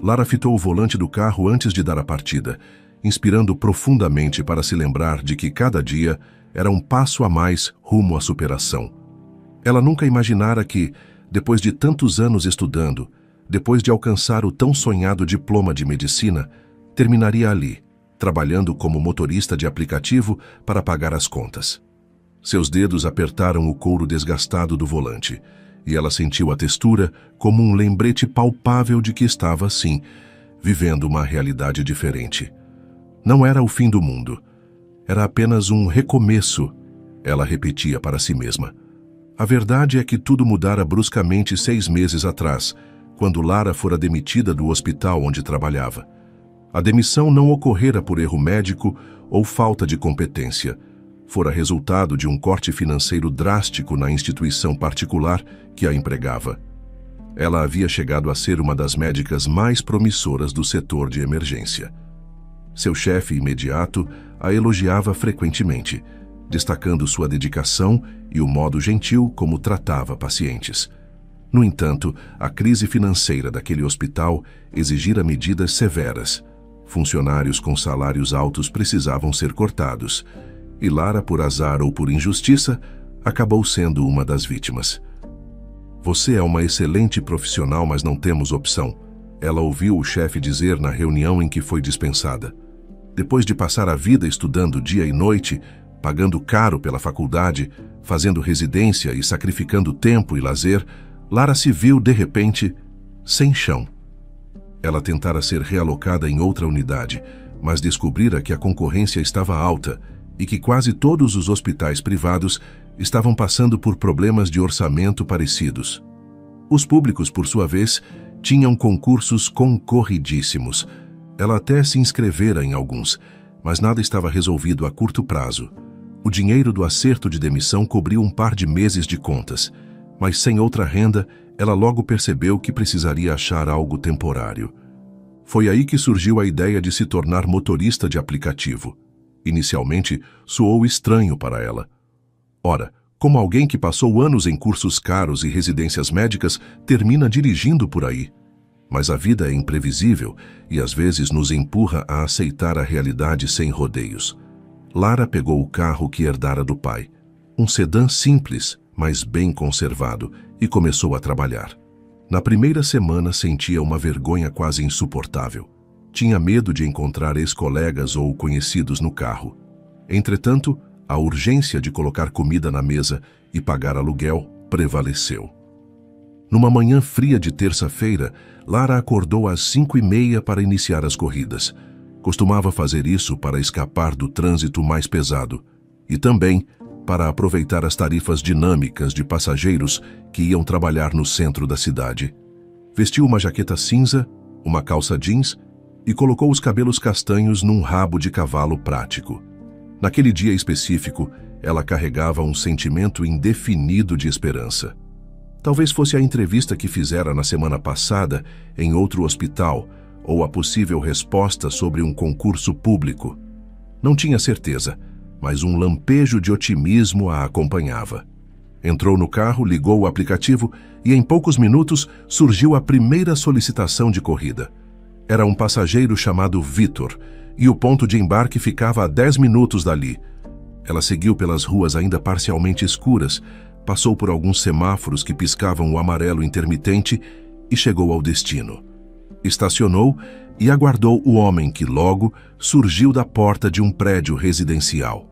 Lara fitou o volante do carro antes de dar a partida, inspirando profundamente para se lembrar de que cada dia era um passo a mais rumo à superação. Ela nunca imaginara que, depois de tantos anos estudando, depois de alcançar o tão sonhado diploma de medicina, terminaria ali, trabalhando como motorista de aplicativo para pagar as contas. Seus dedos apertaram o couro desgastado do volante, e ela sentiu a textura como um lembrete palpável de que estava, sim, vivendo uma realidade diferente. Não era o fim do mundo. Era apenas um recomeço, ela repetia para si mesma. A verdade é que tudo mudara bruscamente 6 meses atrás, quando Lara fora demitida do hospital onde trabalhava. A demissão não ocorrera por erro médico ou falta de competência. Fora resultado de um corte financeiro drástico na instituição particular que a empregava. Ela havia chegado a ser uma das médicas mais promissoras do setor de emergência. Seu chefe imediato a elogiava frequentemente, destacando sua dedicação e o modo gentil como tratava pacientes. No entanto, a crise financeira daquele hospital exigira medidas severas. Funcionários com salários altos precisavam ser cortados, e Lara, por azar ou por injustiça, acabou sendo uma das vítimas. "Você é uma excelente profissional, mas não temos opção", ela ouviu o chefe dizer na reunião em que foi dispensada. Depois de passar a vida estudando dia e noite, pagando caro pela faculdade, fazendo residência e sacrificando tempo e lazer, Lara se viu, de repente, sem chão. Ela tentara ser realocada em outra unidade, mas descobrira que a concorrência estava alta e que quase todos os hospitais privados estavam passando por problemas de orçamento parecidos. Os públicos, por sua vez, tinham concursos concorridíssimos. Ela até se inscrevera em alguns, mas nada estava resolvido a curto prazo. O dinheiro do acerto de demissão cobriu um par de meses de contas, mas sem outra renda, ela logo percebeu que precisaria achar algo temporário. Foi aí que surgiu a ideia de se tornar motorista de aplicativo. Inicialmente, soou estranho para ela. Ora, como alguém que passou anos em cursos caros e residências médicas termina dirigindo por aí? Mas a vida é imprevisível e às vezes nos empurra a aceitar a realidade sem rodeios. Lara pegou o carro que herdara do pai, um sedã simples, mas bem conservado, e começou a trabalhar. Na primeira semana sentia uma vergonha quase insuportável. Tinha medo de encontrar ex-colegas ou conhecidos no carro. Entretanto, a urgência de colocar comida na mesa e pagar aluguel prevaleceu. Numa manhã fria de terça-feira, Lara acordou às 5h30 para iniciar as corridas. Costumava fazer isso para escapar do trânsito mais pesado e também para aproveitar as tarifas dinâmicas de passageiros que iam trabalhar no centro da cidade. Vestiu uma jaqueta cinza, uma calça jeans e colocou os cabelos castanhos num rabo de cavalo prático. Naquele dia específico, ela carregava um sentimento indefinido de esperança. Talvez fosse a entrevista que fizera na semana passada em outro hospital ou a possível resposta sobre um concurso público. Não tinha certeza, mas um lampejo de otimismo a acompanhava. Entrou no carro, ligou o aplicativo e em poucos minutos surgiu a primeira solicitação de corrida. Era um passageiro chamado Vitor e o ponto de embarque ficava a 10 minutos dali. Ela seguiu pelas ruas ainda parcialmente escuras, passou por alguns semáforos que piscavam o amarelo intermitente e chegou ao destino. Estacionou e aguardou o homem que logo surgiu da porta de um prédio residencial.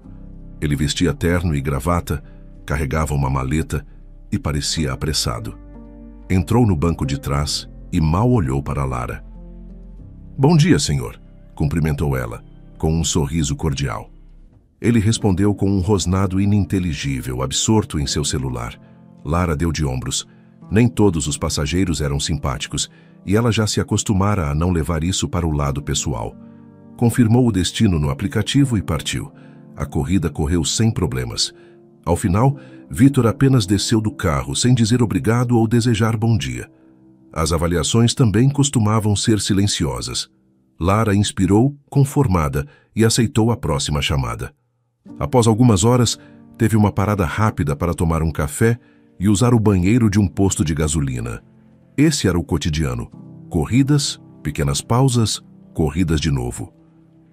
Ele vestia terno e gravata, carregava uma maleta e parecia apressado. Entrou no banco de trás e mal olhou para Lara. "Bom dia, senhor", cumprimentou ela, com um sorriso cordial. Ele respondeu com um rosnado ininteligível, absorto em seu celular. Lara deu de ombros. Nem todos os passageiros eram simpáticos, e ela já se acostumara a não levar isso para o lado pessoal. Confirmou o destino no aplicativo e partiu. A corrida correu sem problemas. Ao final, Vitor apenas desceu do carro, sem dizer obrigado ou desejar bom dia. As avaliações também costumavam ser silenciosas. Lara inspirou, conformada, e aceitou a próxima chamada. Após algumas horas, teve uma parada rápida para tomar um café e usar o banheiro de um posto de gasolina. Esse era o cotidiano: corridas Pequenas pausas, corridas de novo.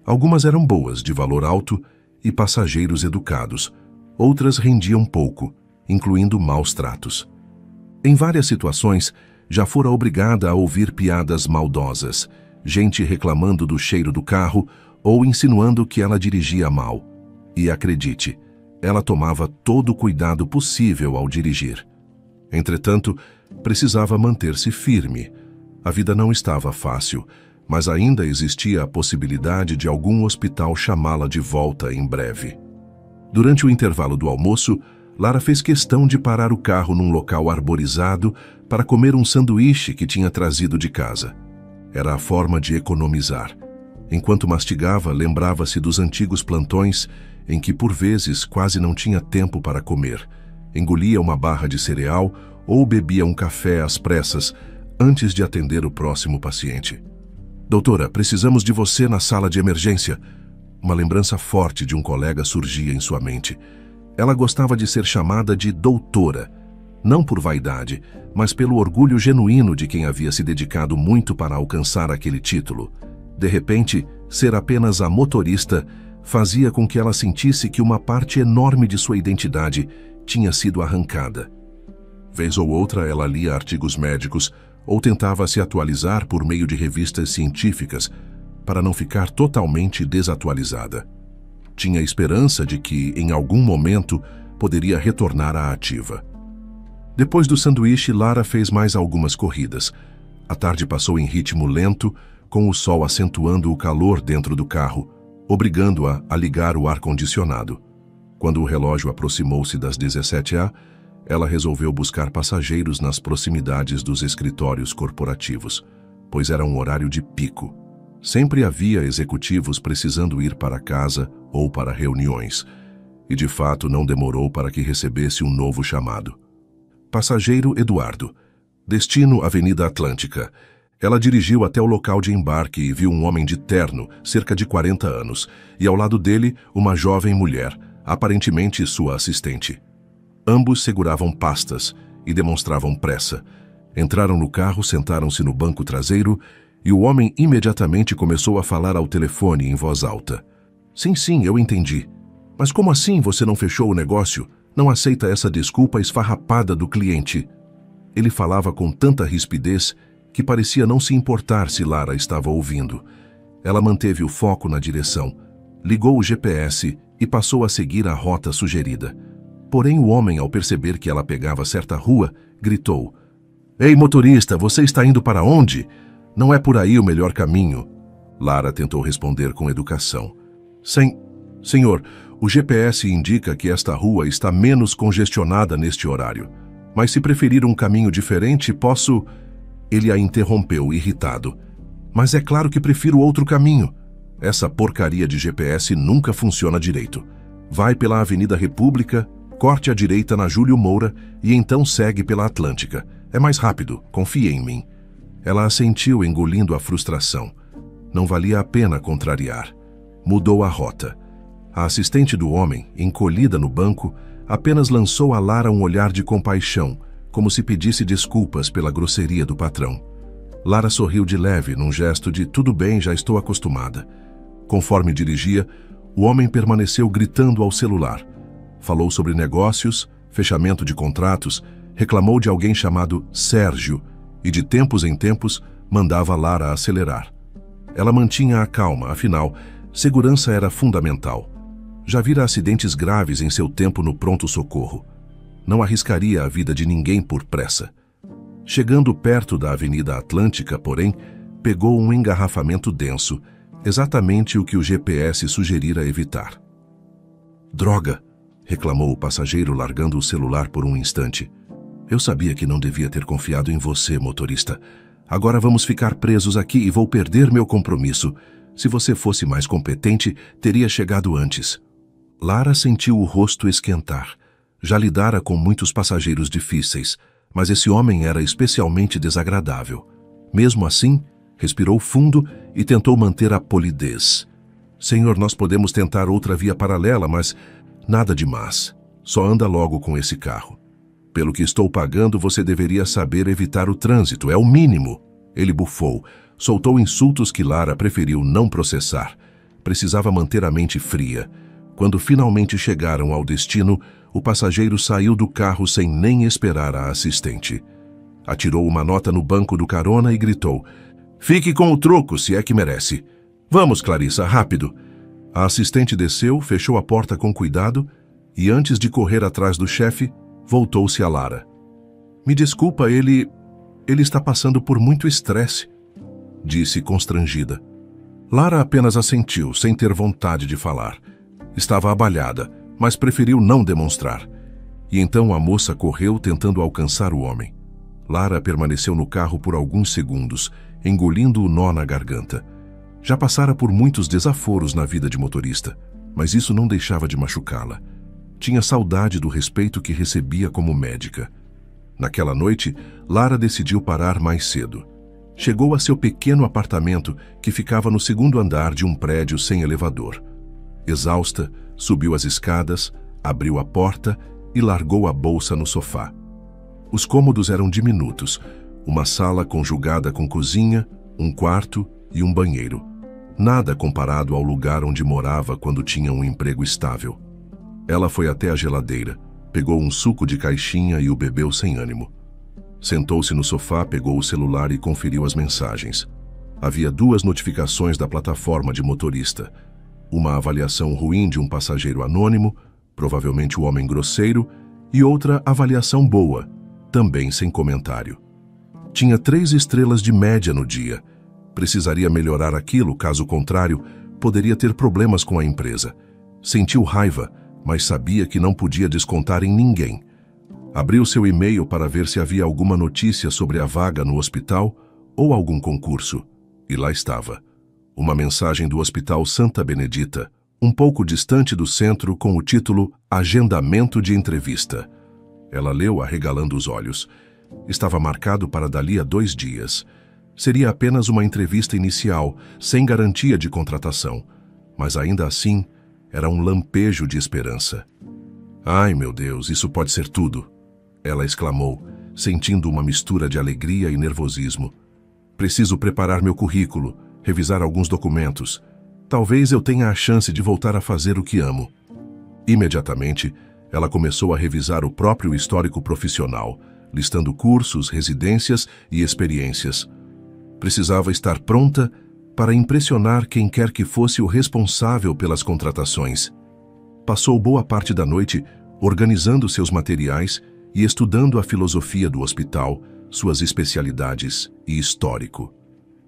Algumas eram boas, de valor alto e passageiros educados. Outras rendiam pouco, incluindo maus tratos. Em várias situações, já fora obrigada a ouvir piadas maldosas, gente reclamando do cheiro do carro ou insinuando que ela dirigia mal. E acredite, ela tomava todo o cuidado possível ao dirigir. Entretanto, precisava manter-se firme. A vida não estava fácil, mas ainda existia a possibilidade de algum hospital chamá-la de volta em breve. Durante o intervalo do almoço, Lara fez questão de parar o carro num local arborizado para comer um sanduíche que tinha trazido de casa. Era a forma de economizar. Enquanto mastigava, lembrava-se dos antigos plantões em que, por vezes, quase não tinha tempo para comer. Engolia uma barra de cereal ou bebia um café às pressas antes de atender o próximo paciente. "Doutora, precisamos de você na sala de emergência." Uma lembrança forte de um colega surgia em sua mente. Ela gostava de ser chamada de doutora, não por vaidade, mas pelo orgulho genuíno de quem havia se dedicado muito para alcançar aquele título. De repente, ser apenas a motorista fazia com que ela sentisse que uma parte enorme de sua identidade tinha sido arrancada. Vez ou outra, ela lia artigos médicos ou tentava se atualizar por meio de revistas científicas para não ficar totalmente desatualizada. Tinha esperança de que, em algum momento, poderia retornar à ativa. Depois do sanduíche, Lara fez mais algumas corridas. A tarde passou em ritmo lento, com o sol acentuando o calor dentro do carro, obrigando-a a ligar o ar-condicionado. Quando o relógio aproximou-se das 17h, ela resolveu buscar passageiros nas proximidades dos escritórios corporativos, pois era um horário de pico. Sempre havia executivos precisando ir para casa ou para reuniões, e de fato não demorou para que recebesse um novo chamado. Passageiro Eduardo. Destino Avenida Atlântica. Ela dirigiu até o local de embarque e viu um homem de terno, cerca de 40 anos, e ao lado dele uma jovem mulher, aparentemente sua assistente. Ambos seguravam pastas e demonstravam pressa. Entraram no carro, sentaram-se no banco traseiro e o homem imediatamente começou a falar ao telefone em voz alta. Sim, eu entendi. Mas como assim você não fechou o negócio? Não aceita essa desculpa esfarrapada do cliente?" Ele falava com tanta rispidez que parecia não se importar se Lara estava ouvindo. Ela manteve o foco na direção, ligou o GPS e passou a seguir a rota sugerida. Porém, o homem, ao perceber que ela pegava certa rua, gritou: "Ei, motorista, você está indo para onde? Não é por aí o melhor caminho." Lara tentou responder com educação. Senhor, o GPS indica que esta rua está menos congestionada neste horário. Mas se preferir um caminho diferente, posso..." Ele a interrompeu, irritado. "Mas é claro que prefiro outro caminho. Essa porcaria de GPS nunca funciona direito. Vai pela Avenida República, corte à direita na Júlio Moura e então segue pela Atlântica. É mais rápido, confie em mim." Ela assentiu, engolindo a frustração. Não valia a pena contrariar. Mudou a rota. A assistente do homem, encolhida no banco, apenas lançou a Lara um olhar de compaixão, como se pedisse desculpas pela grosseria do patrão. Lara sorriu de leve, num gesto de "tudo bem, já estou acostumada." Conforme dirigia, o homem permaneceu gritando ao celular. Falou sobre negócios, fechamento de contratos, reclamou de alguém chamado Sérgio e, de tempos em tempos, mandava Lara acelerar. Ela mantinha a calma, afinal, segurança era fundamental. Já vira acidentes graves em seu tempo no pronto-socorro. Não arriscaria a vida de ninguém por pressa. Chegando perto da Avenida Atlântica, porém, pegou um engarrafamento denso, exatamente o que o GPS sugerira evitar. "Droga!" reclamou o passageiro, largando o celular por um instante. "Eu sabia que não devia ter confiado em você, motorista. Agora vamos ficar presos aqui e vou perder meu compromisso. Se você fosse mais competente, teria chegado antes." Lara sentiu o rosto esquentar. Já lidara com muitos passageiros difíceis, mas esse homem era especialmente desagradável. Mesmo assim, respirou fundo e tentou manter a polidez. "Senhor, nós podemos tentar outra via paralela, mas nada demais. Só anda logo com esse carro. Pelo que estou pagando, você deveria saber evitar o trânsito, é o mínimo." Ele bufou. Soltou insultos que Lara preferiu não processar. Precisava manter a mente fria. Quando finalmente chegaram ao destino, o passageiro saiu do carro sem nem esperar a assistente. Atirou uma nota no banco do carona e gritou: "Fique com o troco, se é que merece. Vamos, Clarissa, rápido." A assistente desceu, fechou a porta com cuidado e, antes de correr atrás do chefe, voltou-se a Lara. "Me desculpa, ele está passando por muito estresse", disse constrangida. Lara apenas assentiu, sem ter vontade de falar. Estava abalhada, mas preferiu não demonstrar. E então a moça correu tentando alcançar o homem. Lara permaneceu no carro por alguns segundos, engolindo o nó na garganta. Já passara por muitos desaforos na vida de motorista, mas isso não deixava de machucá-la. Tinha saudade do respeito que recebia como médica. Naquela noite, Lara decidiu parar mais cedo. Chegou a seu pequeno apartamento, que ficava no segundo andar de um prédio sem elevador. Exausta, subiu as escadas, abriu a porta e largou a bolsa no sofá. Os cômodos eram diminutos, uma sala conjugada com cozinha, um quarto e um banheiro. Nada comparado ao lugar onde morava quando tinha um emprego estável. Ela foi até a geladeira, pegou um suco de caixinha e o bebeu sem ânimo. Sentou-se no sofá, pegou o celular e conferiu as mensagens. Havia 2 notificações da plataforma de motorista. Uma avaliação ruim de um passageiro anônimo, provavelmente o homem grosseiro, e outra avaliação boa, também sem comentário. Tinha 3 estrelas de média no dia. Precisaria melhorar aquilo, caso contrário, poderia ter problemas com a empresa. Sentiu raiva, mas sabia que não podia descontar em ninguém. Abriu seu e-mail para ver se havia alguma notícia sobre a vaga no hospital ou algum concurso. E lá estava. Uma mensagem do Hospital Santa Benedita, um pouco distante do centro, com o título Agendamento de Entrevista. Ela leu arregalando os olhos. Estava marcado para dali a 2 dias. Seria apenas uma entrevista inicial, sem garantia de contratação. Mas ainda assim, era um lampejo de esperança. "Ai, meu Deus, isso pode ser tudo!" ela exclamou, sentindo uma mistura de alegria e nervosismo. "Preciso preparar meu currículo, revisar alguns documentos. Talvez eu tenha a chance de voltar a fazer o que amo." Imediatamente, ela começou a revisar o próprio histórico profissional, listando cursos, residências e experiências. Precisava estar pronta para impressionar quem quer que fosse o responsável pelas contratações. Passou boa parte da noite organizando seus materiais e estudando a filosofia do hospital, suas especialidades e histórico.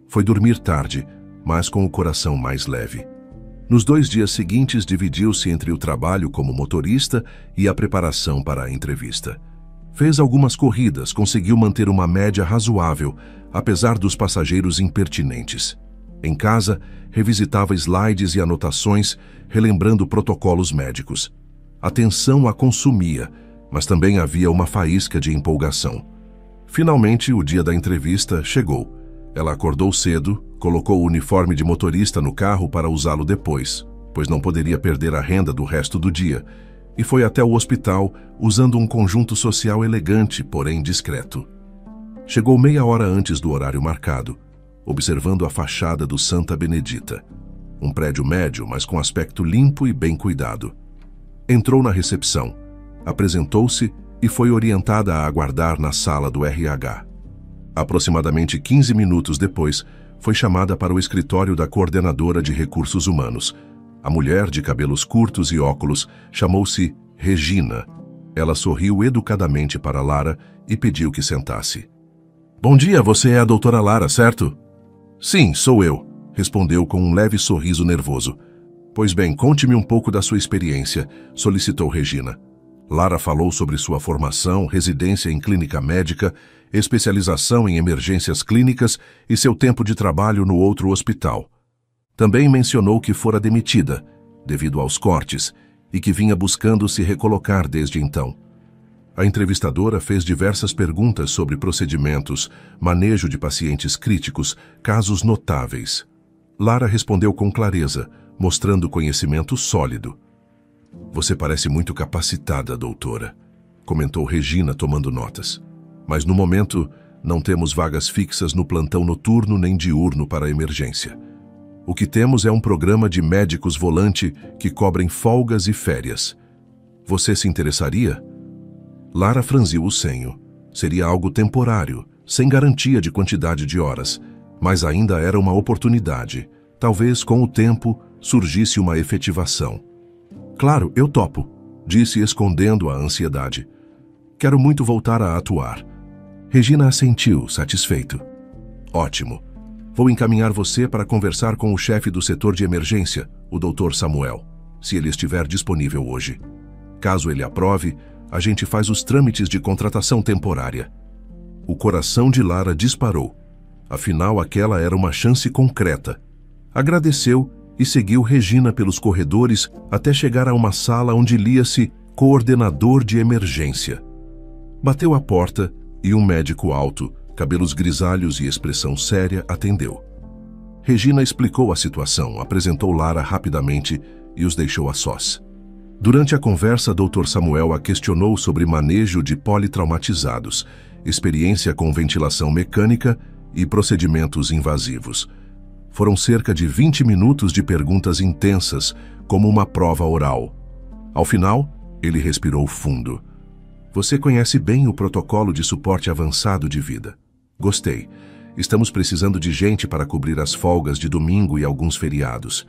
Foi dormir tarde, mas com o coração mais leve. Nos 2 dias seguintes, dividiu-se entre o trabalho como motorista e a preparação para a entrevista. Fez algumas corridas, conseguiu manter uma média razoável, apesar dos passageiros impertinentes. Em casa, revisitava slides e anotações, relembrando protocolos médicos. A tensão a consumia, mas também havia uma faísca de empolgação. Finalmente, o dia da entrevista chegou. Ela acordou cedo, colocou o uniforme de motorista no carro para usá-lo depois, pois não poderia perder a renda do resto do dia, e foi até o hospital usando um conjunto social elegante, porém discreto. Chegou meia hora antes do horário marcado, observando a fachada do Santa Benedita. Um prédio médio, mas com aspecto limpo e bem cuidado. Entrou na recepção, apresentou-se e foi orientada a aguardar na sala do RH. Aproximadamente 15 minutos depois, foi chamada para o escritório da coordenadora de recursos humanos. A mulher, de cabelos curtos e óculos, chamou-se Regina. Ela sorriu educadamente para Lara e pediu que sentasse. "Bom dia, você é a doutora Lara, certo?" "Sim, sou eu", respondeu com um leve sorriso nervoso. "Pois bem, conte-me um pouco da sua experiência", solicitou Regina. Lara falou sobre sua formação, residência em clínica médica, especialização em emergências clínicas e seu tempo de trabalho no outro hospital. Também mencionou que fora demitida, devido aos cortes, e que vinha buscando se recolocar desde então. A entrevistadora fez diversas perguntas sobre procedimentos, manejo de pacientes críticos, casos notáveis. Lara respondeu com clareza, mostrando conhecimento sólido. "Você parece muito capacitada, doutora", comentou Regina, tomando notas. Mas no momento, Não temos vagas fixas no plantão noturno nem diurno para a emergência. O que temos é um programa de médicos volante que cobrem folgas e férias. Você se interessaria? Lara franziu o senho. Seria algo temporário, sem garantia de quantidade de horas, mas ainda era uma oportunidade. Talvez, com o tempo, surgisse uma efetivação. Claro, eu topo, disse escondendo a ansiedade. Quero muito voltar a atuar. Regina assentiu, satisfeito. Ótimo. Vou encaminhar você para conversar com o chefe do setor de emergência, o Dr. Samuel, se ele estiver disponível hoje. Caso ele aprove, a gente faz os trâmites de contratação temporária. O coração de Lara disparou. Afinal, aquela era uma chance concreta. Agradeceu e seguiu Regina pelos corredores até chegar a uma sala onde lia-se coordenador de emergência. Bateu à porta e um médico alto, cabelos grisalhos e expressão séria, atendeu. Regina explicou a situação, apresentou Lara rapidamente e os deixou a sós. Durante a conversa, Dr. Samuel a questionou sobre manejo de politraumatizados, experiência com ventilação mecânica e procedimentos invasivos. Foram cerca de 20 minutos de perguntas intensas, como uma prova oral. Ao final, ele respirou fundo. Você conhece bem o protocolo de suporte avançado de vida. Gostei. Estamos precisando de gente para cobrir as folgas de domingo e alguns feriados.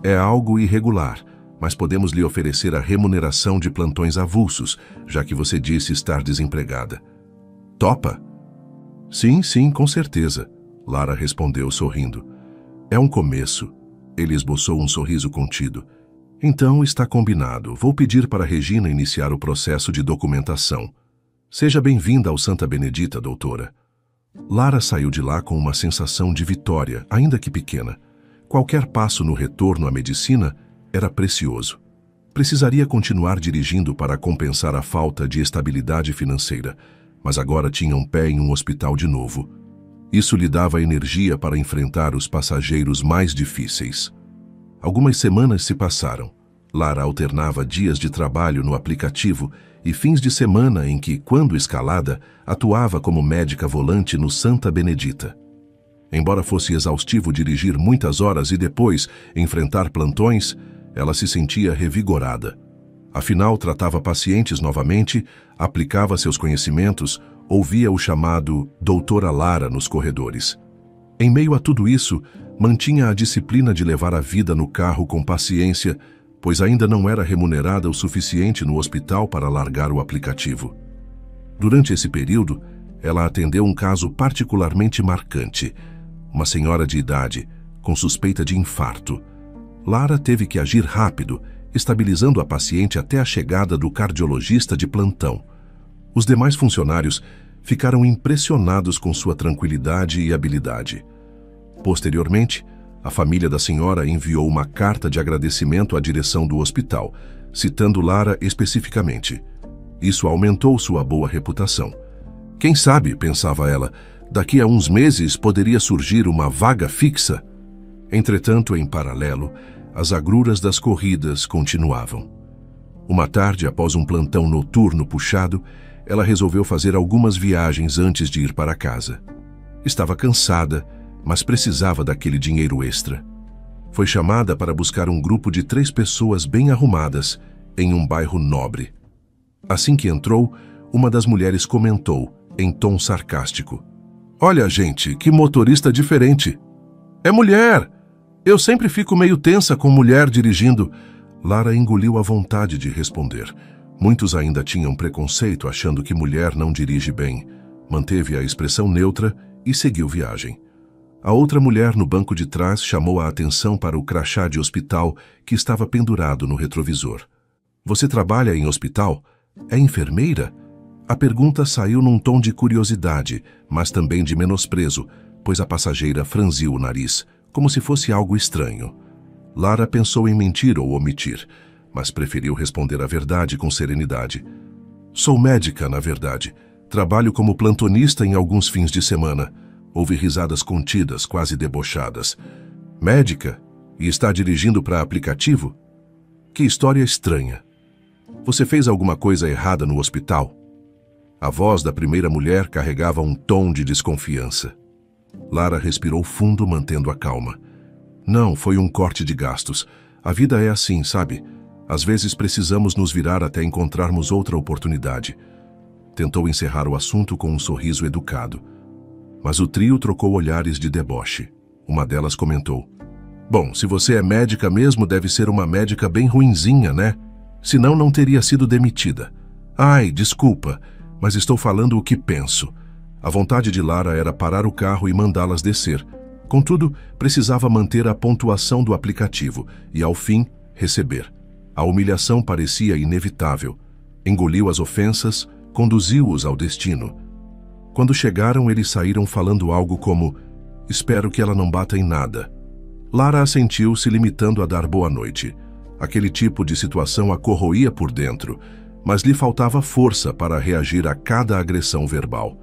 É algo irregular, mas podemos lhe oferecer a remuneração de plantões avulsos, já que você disse estar desempregada. Topa? Sim, com certeza, Lara respondeu sorrindo. É um começo. Ele esboçou um sorriso contido. Então está combinado. Vou pedir para Regina iniciar o processo de documentação. Seja bem-vinda ao Santa Benedita, doutora. Lara saiu de lá com uma sensação de vitória, ainda que pequena. Qualquer passo no retorno à medicina era precioso. Precisaria continuar dirigindo para compensar a falta de estabilidade financeira, mas agora tinha um pé em um hospital de novo. Isso lhe dava energia para enfrentar os passageiros mais difíceis. Algumas semanas se passaram. Lara alternava dias de trabalho no aplicativo e fins de semana em que, quando escalada, atuava como médica volante no Santa Benedita. Embora fosse exaustivo dirigir muitas horas e depois enfrentar plantões, ela se sentia revigorada. Afinal, tratava pacientes novamente, aplicava seus conhecimentos, ouvia o chamado Doutora Lara nos corredores. Em meio a tudo isso, mantinha a disciplina de levar a vida no carro com paciência, pois ainda não era remunerada o suficiente no hospital para largar o aplicativo. Durante esse período, ela atendeu um caso particularmente marcante. Uma senhora de idade, com suspeita de infarto. Lara teve que agir rápido, estabilizando a paciente até a chegada do cardiologista de plantão. Os demais funcionários ficaram impressionados com sua tranquilidade e habilidade. Posteriormente, a família da senhora enviou uma carta de agradecimento à direção do hospital, citando Lara especificamente. Isso aumentou sua boa reputação. Quem sabe, pensava ela, daqui a uns meses poderia surgir uma vaga fixa. Entretanto, em paralelo, as agruras das corridas continuavam. Uma tarde, após um plantão noturno puxado, ela resolveu fazer algumas viagens antes de ir para casa. Estava cansada, mas precisava daquele dinheiro extra. Foi chamada para buscar um grupo de 3 pessoas bem arrumadas, em um bairro nobre. Assim que entrou, uma das mulheres comentou, em tom sarcástico: "Olha, gente, que motorista diferente! É mulher! Eu sempre fico meio tensa com mulher dirigindo." Lara engoliu a vontade de responder. Muitos ainda tinham preconceito, achando que mulher não dirige bem. Manteve a expressão neutra e seguiu viagem. A outra mulher no banco de trás chamou a atenção para o crachá de hospital que estava pendurado no retrovisor. "Você trabalha em hospital? É enfermeira?" A pergunta saiu num tom de curiosidade, mas também de menosprezo, pois a passageira franziu o nariz, como se fosse algo estranho. Lara pensou em mentir ou omitir, mas preferiu responder a verdade com serenidade. "Sou médica, na verdade. Trabalho como plantonista em alguns fins de semana." Houve risadas contidas, quase debochadas. "Médica? E está dirigindo para aplicativo? Que história estranha. Você fez alguma coisa errada no hospital?" A voz da primeira mulher carregava um tom de desconfiança. Lara respirou fundo, mantendo a calma. Não, foi um corte de gastos. A vida é assim, sabe? Às vezes precisamos nos virar até encontrarmos outra oportunidade. Tentou encerrar o assunto com um sorriso educado. Mas o trio trocou olhares de deboche. Uma delas comentou: Bom, se você é médica mesmo, deve ser uma médica bem ruinzinha, né? Senão não teria sido demitida. Ai, desculpa, mas estou falando o que penso. A vontade de Lara era parar o carro e mandá-las descer. Contudo, precisava manter a pontuação do aplicativo e, ao fim, receber. A humilhação parecia inevitável. Engoliu as ofensas, conduziu-os ao destino. Quando chegaram, eles saíram falando algo como: Espero que ela não bata em nada. Lara assentiu, se limitando a dar boa noite. Aquele tipo de situação a corroía por dentro, mas lhe faltava força para reagir a cada agressão verbal.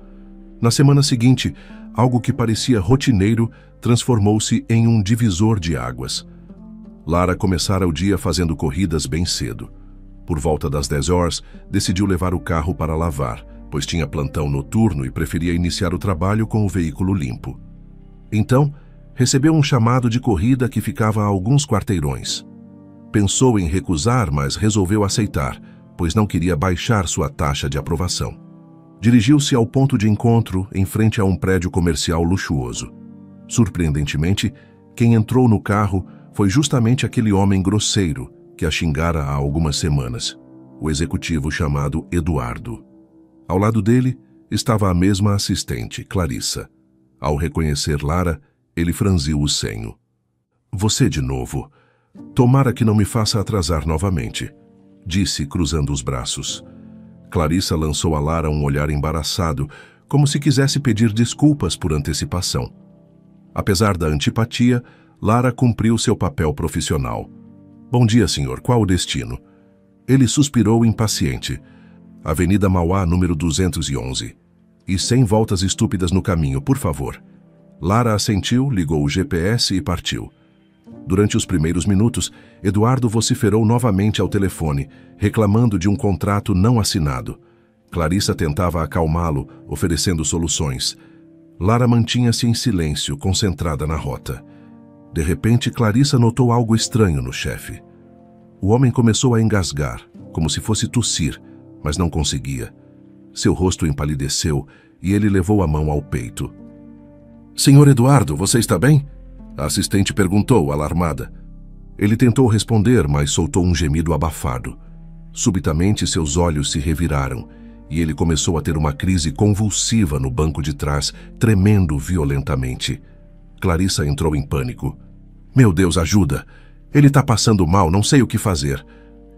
Na semana seguinte, algo que parecia rotineiro transformou-se em um divisor de águas. Lara começara o dia fazendo corridas bem cedo. Por volta das 10 horas, decidiu levar o carro para lavar, pois tinha plantão noturno e preferia iniciar o trabalho com o veículo limpo. Então, recebeu um chamado de corrida que ficava a alguns quarteirões. Pensou em recusar, mas resolveu aceitar, pois não queria baixar sua taxa de aprovação. Dirigiu-se ao ponto de encontro, em frente a um prédio comercial luxuoso. Surpreendentemente, quem entrou no carro foi justamente aquele homem grosseiro que a xingara há algumas semanas, o executivo chamado Eduardo. Ao lado dele estava a mesma assistente, Clarissa. Ao reconhecer Lara, ele franziu o senho. Você de novo. Tomara que não me faça atrasar novamente, disse, cruzando os braços. Clarissa lançou a Lara um olhar embaraçado, como se quisesse pedir desculpas por antecipação. Apesar da antipatia, Lara cumpriu seu papel profissional. Bom dia, senhor. Qual o destino? Ele suspirou impaciente. Avenida Mauá, número 211. E sem voltas estúpidas no caminho, por favor. Lara assentiu, ligou o GPS e partiu. Durante os primeiros minutos, Eduardo vociferou novamente ao telefone, reclamando de um contrato não assinado. Clarissa tentava acalmá-lo, oferecendo soluções. Lara mantinha-se em silêncio, concentrada na rota. De repente, Clarissa notou algo estranho no chefe. O homem começou a engasgar, como se fosse tossir, mas não conseguia. Seu rosto empalideceu e ele levou a mão ao peito. Senhor Eduardo, você está bem? A assistente perguntou, alarmada. Ele tentou responder, mas soltou um gemido abafado. Subitamente, seus olhos se reviraram e ele começou a ter uma crise convulsiva no banco de trás, tremendo violentamente. Clarissa entrou em pânico. Meu Deus, ajuda! Ele está passando mal, não sei o que fazer.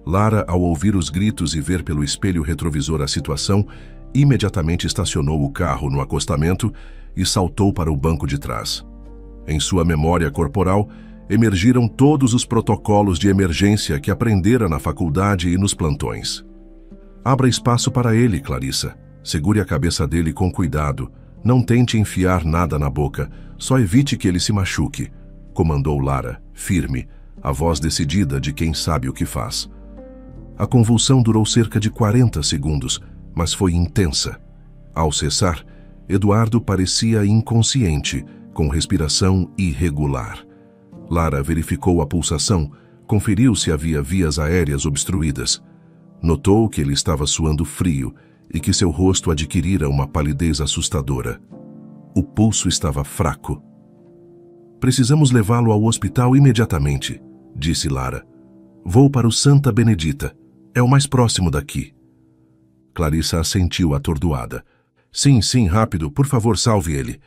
Lara, ao ouvir os gritos e ver pelo espelho retrovisor a situação, imediatamente estacionou o carro no acostamento e saltou para o banco de trás. Em sua memória corporal, emergiram todos os protocolos de emergência que aprendera na faculdade e nos plantões. Abra espaço para ele, Clarissa. Segure a cabeça dele com cuidado. Não tente enfiar nada na boca. Só evite que ele se machuque, comandou Lara, firme, a voz decidida de quem sabe o que faz. A convulsão durou cerca de 40 segundos, mas foi intensa. Ao cessar, Eduardo parecia inconsciente, com respiração irregular. Lara verificou a pulsação, conferiu se havia vias aéreas obstruídas. Notou que ele estava suando frio e que seu rosto adquirira uma palidez assustadora. O pulso estava fraco. Precisamos levá-lo ao hospital imediatamente, disse Lara. Vou para o Santa Benedita. É o mais próximo daqui. Clarissa assentiu atordoada. Sim, rápido, por favor, salve ele.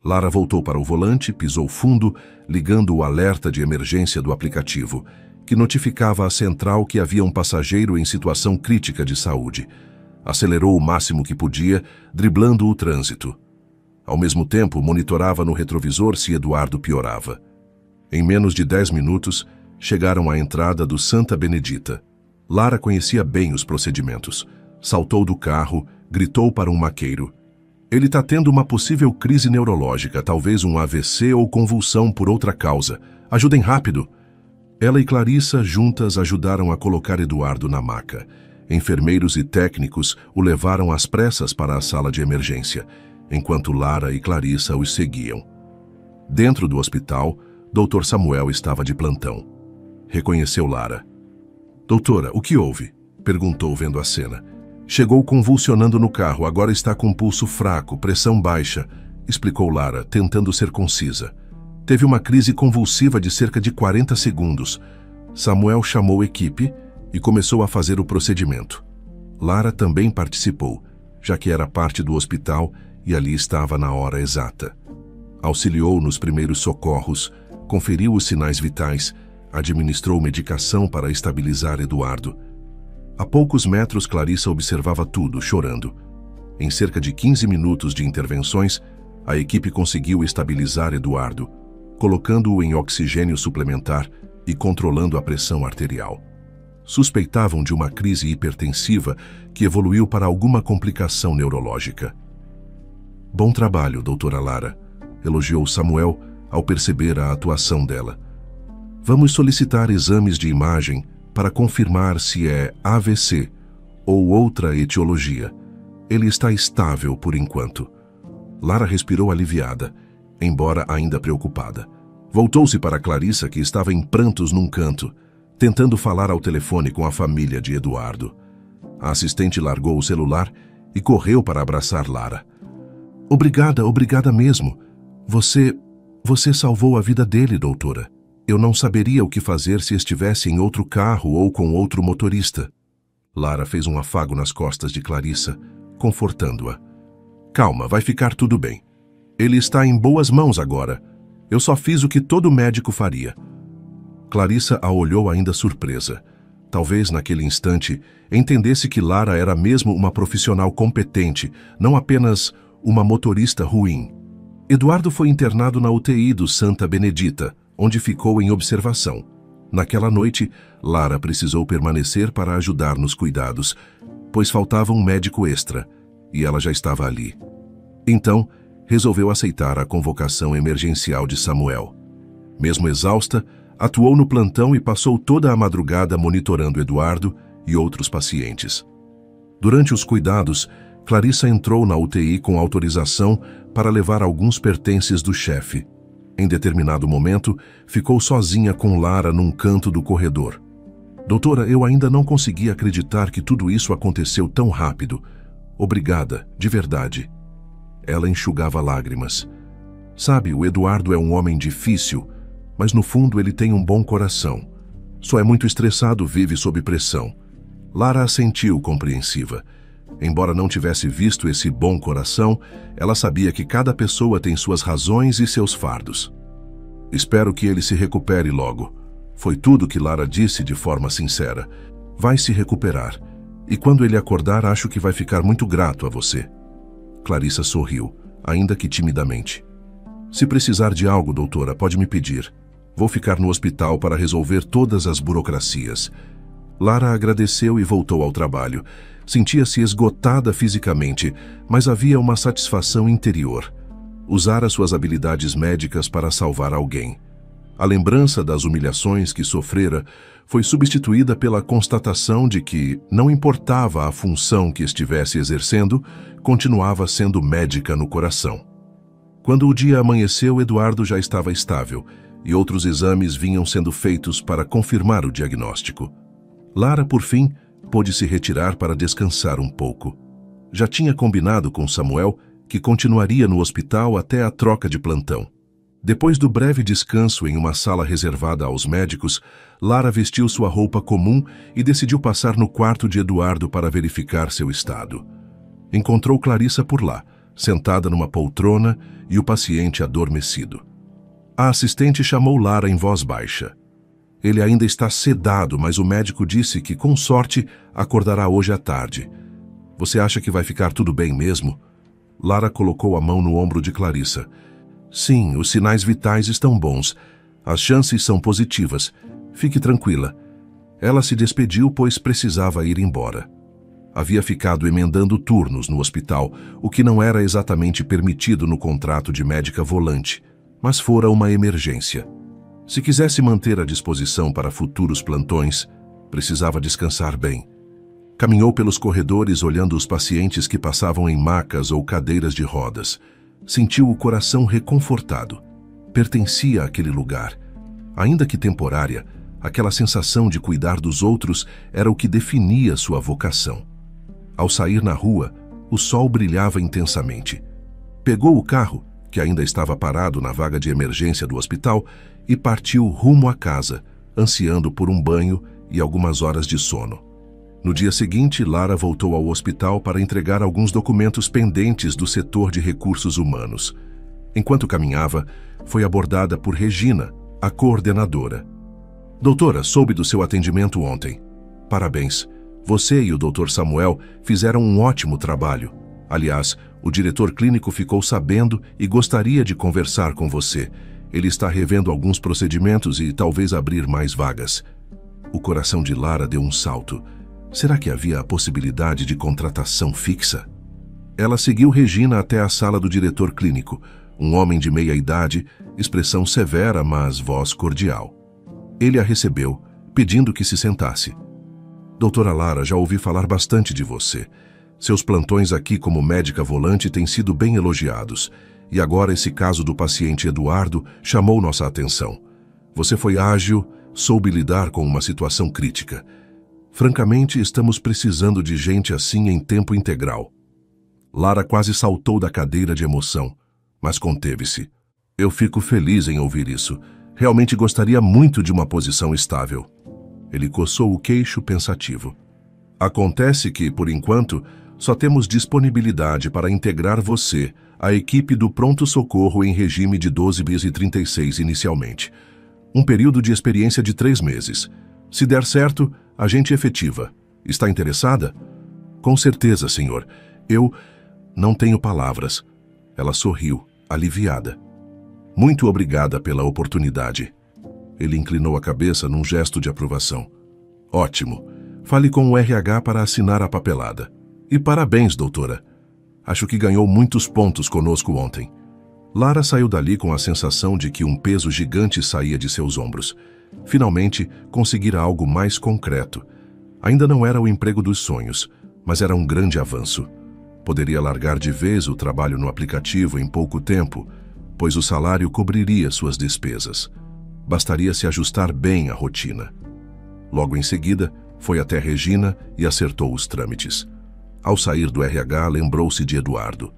Lara voltou para o volante, pisou fundo, ligando o alerta de emergência do aplicativo, que notificava à central que havia um passageiro em situação crítica de saúde. Acelerou o máximo que podia, driblando o trânsito. Ao mesmo tempo, monitorava no retrovisor se Eduardo piorava. Em menos de 10 minutos, chegaram à entrada do Santa Benedita. Lara conhecia bem os procedimentos. Saltou do carro, gritou para um maqueiro. Ele está tendo uma possível crise neurológica, talvez um AVC ou convulsão por outra causa. Ajudem rápido. Ela e Clarissa, juntas, ajudaram a colocar Eduardo na maca. Enfermeiros e técnicos o levaram às pressas para a sala de emergência, enquanto Lara e Clarissa os seguiam. Dentro do hospital, Dr. Samuel estava de plantão. Reconheceu Lara. "Doutora, o que houve?" perguntou vendo a cena. "Chegou convulsionando no carro, agora está com pulso fraco, pressão baixa", explicou Lara, tentando ser concisa. "Teve uma crise convulsiva de cerca de 40 segundos. Samuel chamou a equipe e começou a fazer o procedimento. Lara também participou, já que era parte do hospital e ali estava na hora exata. Auxiliou nos primeiros socorros, conferiu os sinais vitais, administrou medicação para estabilizar Eduardo. A poucos metros, Clarissa observava tudo, chorando. Em cerca de 15 minutos de intervenções, a equipe conseguiu estabilizar Eduardo, colocando-o em oxigênio suplementar e controlando a pressão arterial. Suspeitavam de uma crise hipertensiva que evoluiu para alguma complicação neurológica. "Bom trabalho, doutora Lara", elogiou Samuel ao perceber a atuação dela. "Vamos solicitar exames de imagem para confirmar se é AVC ou outra etiologia. Ele está estável por enquanto." Lara respirou aliviada, embora ainda preocupada. Voltou-se para Clarissa, que estava em prantos num canto, tentando falar ao telefone com a família de Eduardo. A assistente largou o celular e correu para abraçar Lara. Obrigada mesmo. Você salvou a vida dele, doutora. Eu não saberia o que fazer se estivesse em outro carro ou com outro motorista." Lara fez um afago nas costas de Clarissa, confortando-a. "Calma, vai ficar tudo bem. Ele está em boas mãos agora. Eu só fiz o que todo médico faria." Clarissa a olhou ainda surpresa. Talvez, naquele instante, entendesse que Lara era mesmo uma profissional competente, não apenas uma motorista ruim. Eduardo foi internado na UTI do Santa Benedita, onde ficou em observação. Naquela noite, Lara precisou permanecer para ajudar nos cuidados, pois faltava um médico extra, e ela já estava ali. Então, resolveu aceitar a convocação emergencial de Samuel. Mesmo exausta, atuou no plantão e passou toda a madrugada monitorando Eduardo e outros pacientes. Durante os cuidados, Clarissa entrou na UTI com autorização para levar alguns pertences do chefe. Em determinado momento, ficou sozinha com Lara num canto do corredor. "Doutora, eu ainda não consegui acreditar que tudo isso aconteceu tão rápido. Obrigada, de verdade." Ela enxugava lágrimas. "Sabe, o Eduardo é um homem difícil, mas no fundo ele tem um bom coração. Só é muito estressado, vive sob pressão." Lara assentiu compreensiva. Embora não tivesse visto esse bom coração, ela sabia que cada pessoa tem suas razões e seus fardos. "Espero que ele se recupere logo." Foi tudo que Lara disse de forma sincera. "Vai se recuperar. E quando ele acordar, acho que vai ficar muito grato a você." Clarissa sorriu, ainda que timidamente. "Se precisar de algo, doutora, pode me pedir. Vou ficar no hospital para resolver todas as burocracias." Lara agradeceu e voltou ao trabalho. Sentia-se esgotada fisicamente, mas havia uma satisfação interior. Usara suas habilidades médicas para salvar alguém. A lembrança das humilhações que sofrera foi substituída pela constatação de que, não importava a função que estivesse exercendo, continuava sendo médica no coração. Quando o dia amanheceu, Eduardo já estava estável e outros exames vinham sendo feitos para confirmar o diagnóstico. Lara, por fim, pôde se retirar para descansar um pouco. Já tinha combinado com Samuel que continuaria no hospital até a troca de plantão. Depois do breve descanso em uma sala reservada aos médicos, Lara vestiu sua roupa comum e decidiu passar no quarto de Eduardo para verificar seu estado. Encontrou Clarissa por lá, sentada numa poltrona e o paciente adormecido. A assistente chamou Lara em voz baixa. "Ele ainda está sedado, mas o médico disse que, com sorte, acordará hoje à tarde. Você acha que vai ficar tudo bem mesmo?" Lara colocou a mão no ombro de Clarissa. "Sim, os sinais vitais estão bons. As chances são positivas. Fique tranquila." Ela se despediu, pois precisava ir embora. Havia ficado emendando turnos no hospital, o que não era exatamente permitido no contrato de médica volante, mas fora uma emergência. Se quisesse manter a disposição para futuros plantões, precisava descansar bem. Caminhou pelos corredores olhando os pacientes que passavam em macas ou cadeiras de rodas. Sentiu o coração reconfortado. Pertencia àquele lugar. Ainda que temporária, aquela sensação de cuidar dos outros era o que definia sua vocação. Ao sair na rua, o sol brilhava intensamente. Pegou o carro, que ainda estava parado na vaga de emergência do hospital, e partiu rumo à casa, ansiando por um banho e algumas horas de sono. No dia seguinte, Lara voltou ao hospital para entregar alguns documentos pendentes do setor de recursos humanos. Enquanto caminhava, foi abordada por Regina, a coordenadora. Doutora, soube do seu atendimento ontem. Parabéns. Você e o Dr. Samuel fizeram um ótimo trabalho. Aliás, o diretor clínico ficou sabendo e gostaria de conversar com você. Ele está revendo alguns procedimentos e talvez abrir mais vagas. O coração de Lara deu um salto. Será que havia a possibilidade de contratação fixa? Ela seguiu Regina até a sala do diretor clínico, um homem de meia idade, expressão severa, mas voz cordial. Ele a recebeu, pedindo que se sentasse. Doutora Lara, já ouvi falar bastante de você. Seus plantões aqui como médica volante têm sido bem elogiados, e agora esse caso do paciente Eduardo chamou nossa atenção. Você foi ágil, soube lidar com uma situação crítica. Francamente, estamos precisando de gente assim em tempo integral. Lara quase saltou da cadeira de emoção, mas conteve-se. Eu fico feliz em ouvir isso. Realmente gostaria muito de uma posição estável. Ele coçou o queixo pensativo. Acontece que, por enquanto, só temos disponibilidade para integrar você à equipe do pronto-socorro em regime de 12/36 inicialmente. Um período de experiência de 3 meses. Se der certo, a gente efetiva. Está interessada? Com certeza, senhor. Eu não tenho palavras. Ela sorriu, aliviada. Muito obrigada pela oportunidade. Ele inclinou a cabeça num gesto de aprovação. Ótimo. Fale com o RH para assinar a papelada. E parabéns, doutora. Acho que ganhou muitos pontos conosco ontem. Lara saiu dali com a sensação de que um peso gigante saía de seus ombros. Finalmente, conseguira algo mais concreto. Ainda não era o emprego dos sonhos, mas era um grande avanço. Poderia largar de vez o trabalho no aplicativo em pouco tempo, pois o salário cobriria suas despesas. Bastaria se ajustar bem à rotina. Logo em seguida, foi até Regina e acertou os trâmites. Ao sair do RH, lembrou-se de Eduardo.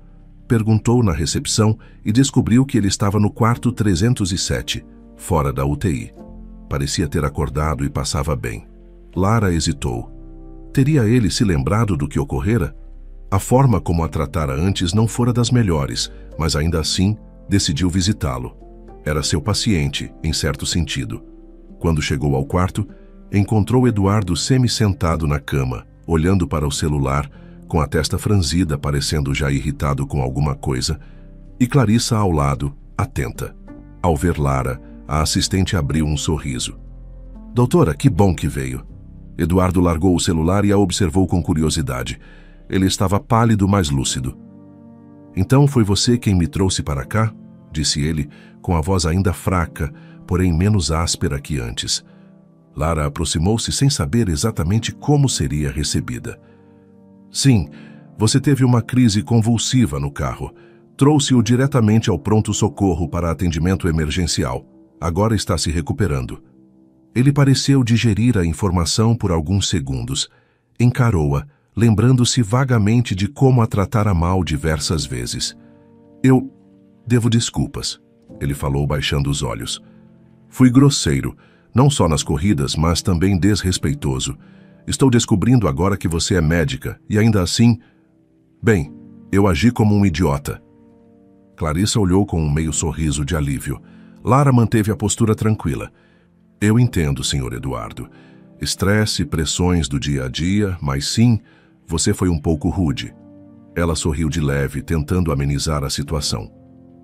Perguntou na recepção e descobriu que ele estava no quarto 307, fora da UTI. Parecia ter acordado e passava bem. Lara hesitou. Teria ele se lembrado do que ocorrera? A forma como a tratara antes não fora das melhores, mas ainda assim decidiu visitá-lo. Era seu paciente, em certo sentido. Quando chegou ao quarto, encontrou Eduardo semi-sentado na cama, olhando para o celular, com a testa franzida, parecendo já irritado com alguma coisa, e Clarissa ao lado, atenta. Ao ver Lara, a assistente abriu um sorriso. Doutora, que bom que veio. Eduardo largou o celular e a observou com curiosidade. Ele estava pálido, mas lúcido. Então foi você quem me trouxe para cá? Disse ele, com a voz ainda fraca, porém menos áspera que antes. Lara aproximou-se sem saber exatamente como seria recebida. Sim, você teve uma crise convulsiva no carro. Trouxe-o diretamente ao pronto-socorro para atendimento emergencial. Agora está se recuperando. Ele pareceu digerir a informação por alguns segundos. Encarou-a, lembrando-se vagamente de como a tratara mal diversas vezes. Eu devo desculpas, ele falou baixando os olhos. Fui grosseiro, não só nas corridas, mas também desrespeitoso. Estou descobrindo agora que você é médica, e ainda assim... Bem, eu agi como um idiota. Clarissa olhou com um meio sorriso de alívio. Lara manteve a postura tranquila. Eu entendo, Sr. Eduardo. Estresse, pressões do dia a dia, mas sim, você foi um pouco rude. Ela sorriu de leve, tentando amenizar a situação.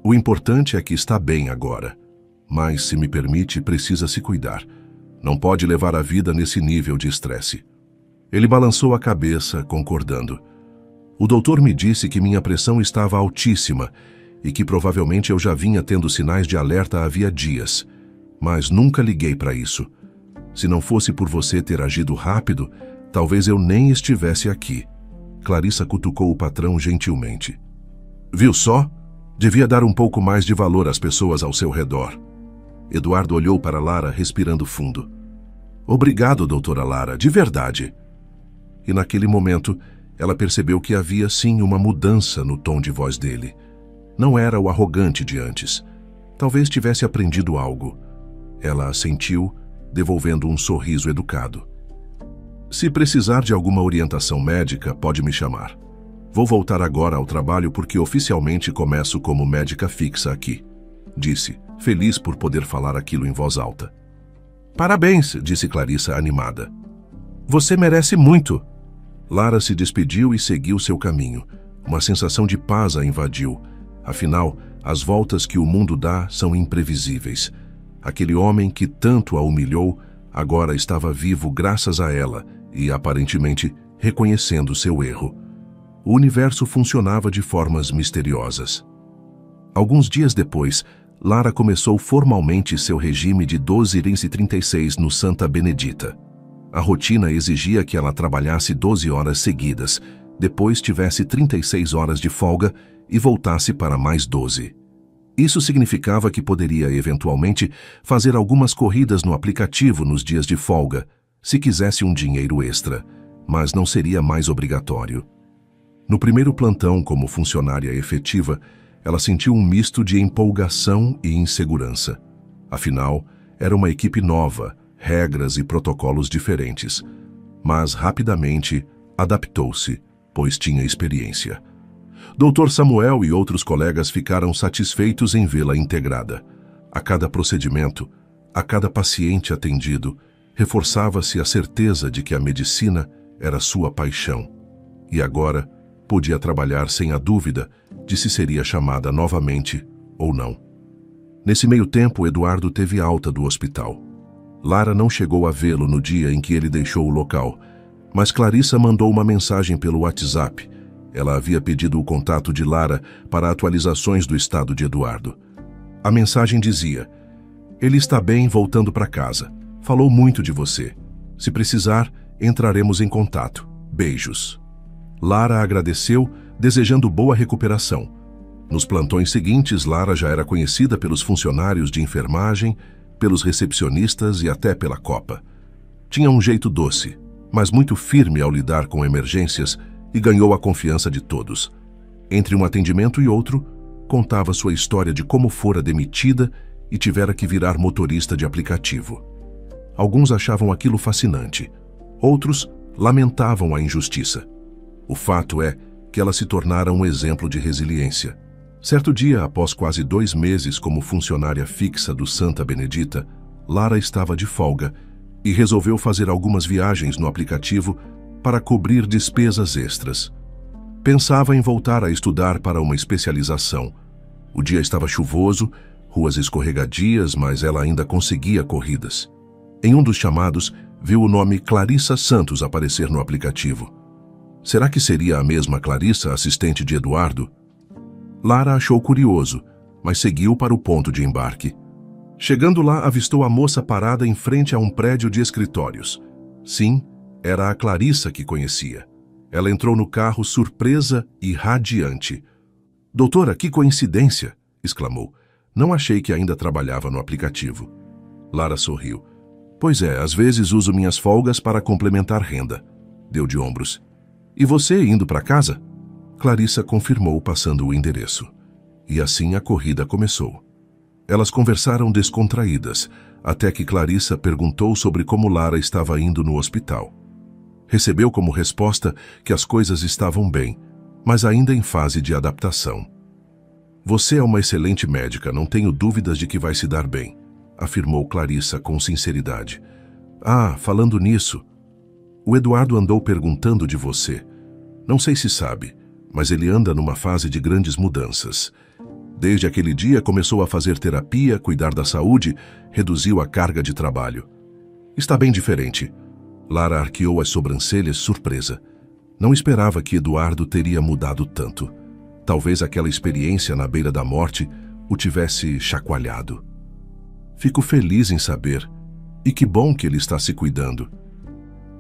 O importante é que está bem agora. Mas, se me permite, precisa se cuidar. Não pode levar a vida nesse nível de estresse. Ele balançou a cabeça, concordando. O doutor me disse que minha pressão estava altíssima e que provavelmente eu já vinha tendo sinais de alerta havia dias. Mas nunca liguei para isso. Se não fosse por você ter agido rápido, talvez eu nem estivesse aqui. Clarissa cutucou o patrão gentilmente. Viu só? Devia dar um pouco mais de valor às pessoas ao seu redor. Eduardo olhou para Lara, respirando fundo. Obrigado, doutora Lara, de verdade. E naquele momento, ela percebeu que havia sim uma mudança no tom de voz dele. Não era o arrogante de antes. Talvez tivesse aprendido algo. Ela assentiu, devolvendo um sorriso educado. Se precisar de alguma orientação médica, pode me chamar. Vou voltar agora ao trabalho porque oficialmente começo como médica fixa aqui, disse, feliz por poder falar aquilo em voz alta. Parabéns, disse Clarissa animada. Você merece muito. Lara se despediu e seguiu seu caminho. Uma sensação de paz a invadiu. Afinal, as voltas que o mundo dá são imprevisíveis. Aquele homem que tanto a humilhou, agora estava vivo graças a ela e, aparentemente, reconhecendo seu erro. O universo funcionava de formas misteriosas. Alguns dias depois, Lara começou formalmente seu regime de 12h36 no Santa Benedita. A rotina exigia que ela trabalhasse 12 horas seguidas, depois tivesse 36 horas de folga e voltasse para mais 12. Isso significava que poderia, eventualmente, fazer algumas corridas no aplicativo nos dias de folga, se quisesse um dinheiro extra, mas não seria mais obrigatório. No primeiro plantão como funcionária efetiva, ela sentiu um misto de empolgação e insegurança. Afinal, era uma equipe nova, regras e protocolos diferentes. Mas, rapidamente, adaptou-se, pois tinha experiência. Dr. Samuel e outros colegas ficaram satisfeitos em vê-la integrada. A cada procedimento, a cada paciente atendido, reforçava-se a certeza de que a medicina era sua paixão. E agora, podia trabalhar sem a dúvida de se seria chamada novamente ou não. Nesse meio tempo, Eduardo teve alta do hospital. Lara não chegou a vê-lo no dia em que ele deixou o local, mas Clarissa mandou uma mensagem pelo WhatsApp. Ela havia pedido o contato de Lara para atualizações do estado de Eduardo. A mensagem dizia: ele está bem voltando para casa. Falou muito de você. Se precisar, entraremos em contato. Beijos. Lara agradeceu, desejando boa recuperação. Nos plantões seguintes, Lara já era conhecida pelos funcionários de enfermagem, pelos recepcionistas e até pela copa. Tinha um jeito doce, mas muito firme ao lidar com emergências e ganhou a confiança de todos. Entre um atendimento e outro, contava sua história de como fora demitida e tivera que virar motorista de aplicativo. Alguns achavam aquilo fascinante, outros lamentavam a injustiça. O fato é que ela se tornara um exemplo de resiliência. Certo dia, após quase 2 meses como funcionária fixa do Santa Benedita, Lara estava de folga e resolveu fazer algumas viagens no aplicativo para cobrir despesas extras. Pensava em voltar a estudar para uma especialização. O dia estava chuvoso, ruas escorregadias, mas ela ainda conseguia corridas. Em um dos chamados, viu o nome Clarissa Santos aparecer no aplicativo. Será que seria a mesma Clarissa, assistente de Eduardo? Lara achou curioso, mas seguiu para o ponto de embarque. Chegando lá, avistou a moça parada em frente a um prédio de escritórios. Sim, era a Clarissa que conhecia. Ela entrou no carro surpresa e radiante. "Doutora, que coincidência!" exclamou. "Não achei que ainda trabalhava no aplicativo." Lara sorriu. "Pois é, às vezes uso minhas folgas para complementar renda." Deu de ombros. "E você indo para casa?" Clarissa confirmou passando o endereço. E assim a corrida começou. Elas conversaram descontraídas, até que Clarissa perguntou sobre como Lara estava indo no hospital. Recebeu como resposta que as coisas estavam bem, mas ainda em fase de adaptação. "Você é uma excelente médica, não tenho dúvidas de que vai se dar bem", afirmou Clarissa com sinceridade. "Ah, falando nisso, o Eduardo andou perguntando de você. Não sei se sabe, mas ele anda numa fase de grandes mudanças. Desde aquele dia começou a fazer terapia, cuidar da saúde, reduziu a carga de trabalho. Está bem diferente." Lara arqueou as sobrancelhas, surpresa. Não esperava que Eduardo teria mudado tanto. Talvez aquela experiência na beira da morte o tivesse chacoalhado. "Fico feliz em saber. E que bom que ele está se cuidando."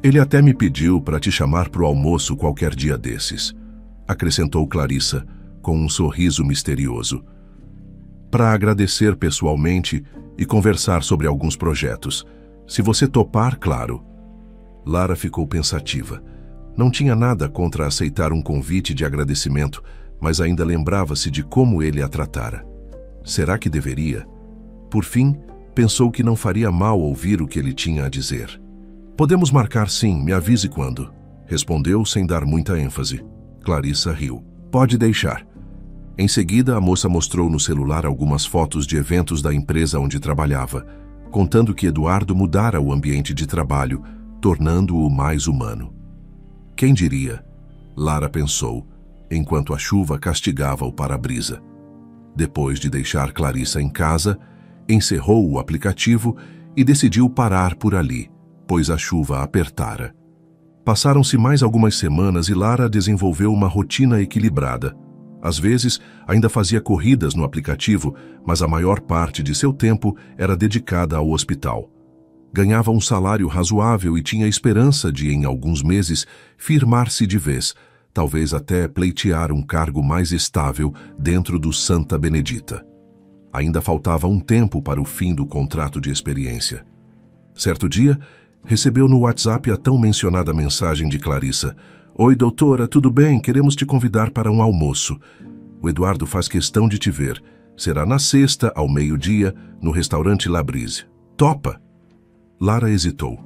Ele até me pediu para te chamar para o almoço qualquer dia desses, acrescentou Clarissa, com um sorriso misterioso. Para agradecer pessoalmente e conversar sobre alguns projetos. Se você topar, claro. Lara ficou pensativa. Não tinha nada contra aceitar um convite de agradecimento, mas ainda lembrava-se de como ele a tratara. Será que deveria? Por fim, pensou que não faria mal ouvir o que ele tinha a dizer. Podemos marcar sim, me avise quando, respondeu sem dar muita ênfase. Clarissa riu. Pode deixar. Em seguida, a moça mostrou no celular algumas fotos de eventos da empresa onde trabalhava, contando que Eduardo mudara o ambiente de trabalho, tornando-o mais humano. Quem diria? Lara pensou, enquanto a chuva castigava o para-brisa. Depois de deixar Clarissa em casa, encerrou o aplicativo e decidiu parar por ali, pois a chuva apertara. Passaram-se mais algumas semanas e Lara desenvolveu uma rotina equilibrada. Às vezes, ainda fazia corridas no aplicativo, mas a maior parte de seu tempo era dedicada ao hospital. Ganhava um salário razoável e tinha esperança de, em alguns meses, firmar-se de vez, talvez até pleitear um cargo mais estável dentro do Santa Benedita. Ainda faltava um tempo para o fim do contrato de experiência. Certo dia, recebeu no WhatsApp a tão mencionada mensagem de Clarissa. Oi, doutora, tudo bem? Queremos te convidar para um almoço. O Eduardo faz questão de te ver. Será na sexta, ao meio-dia, no restaurante Labrise. Topa? Lara hesitou.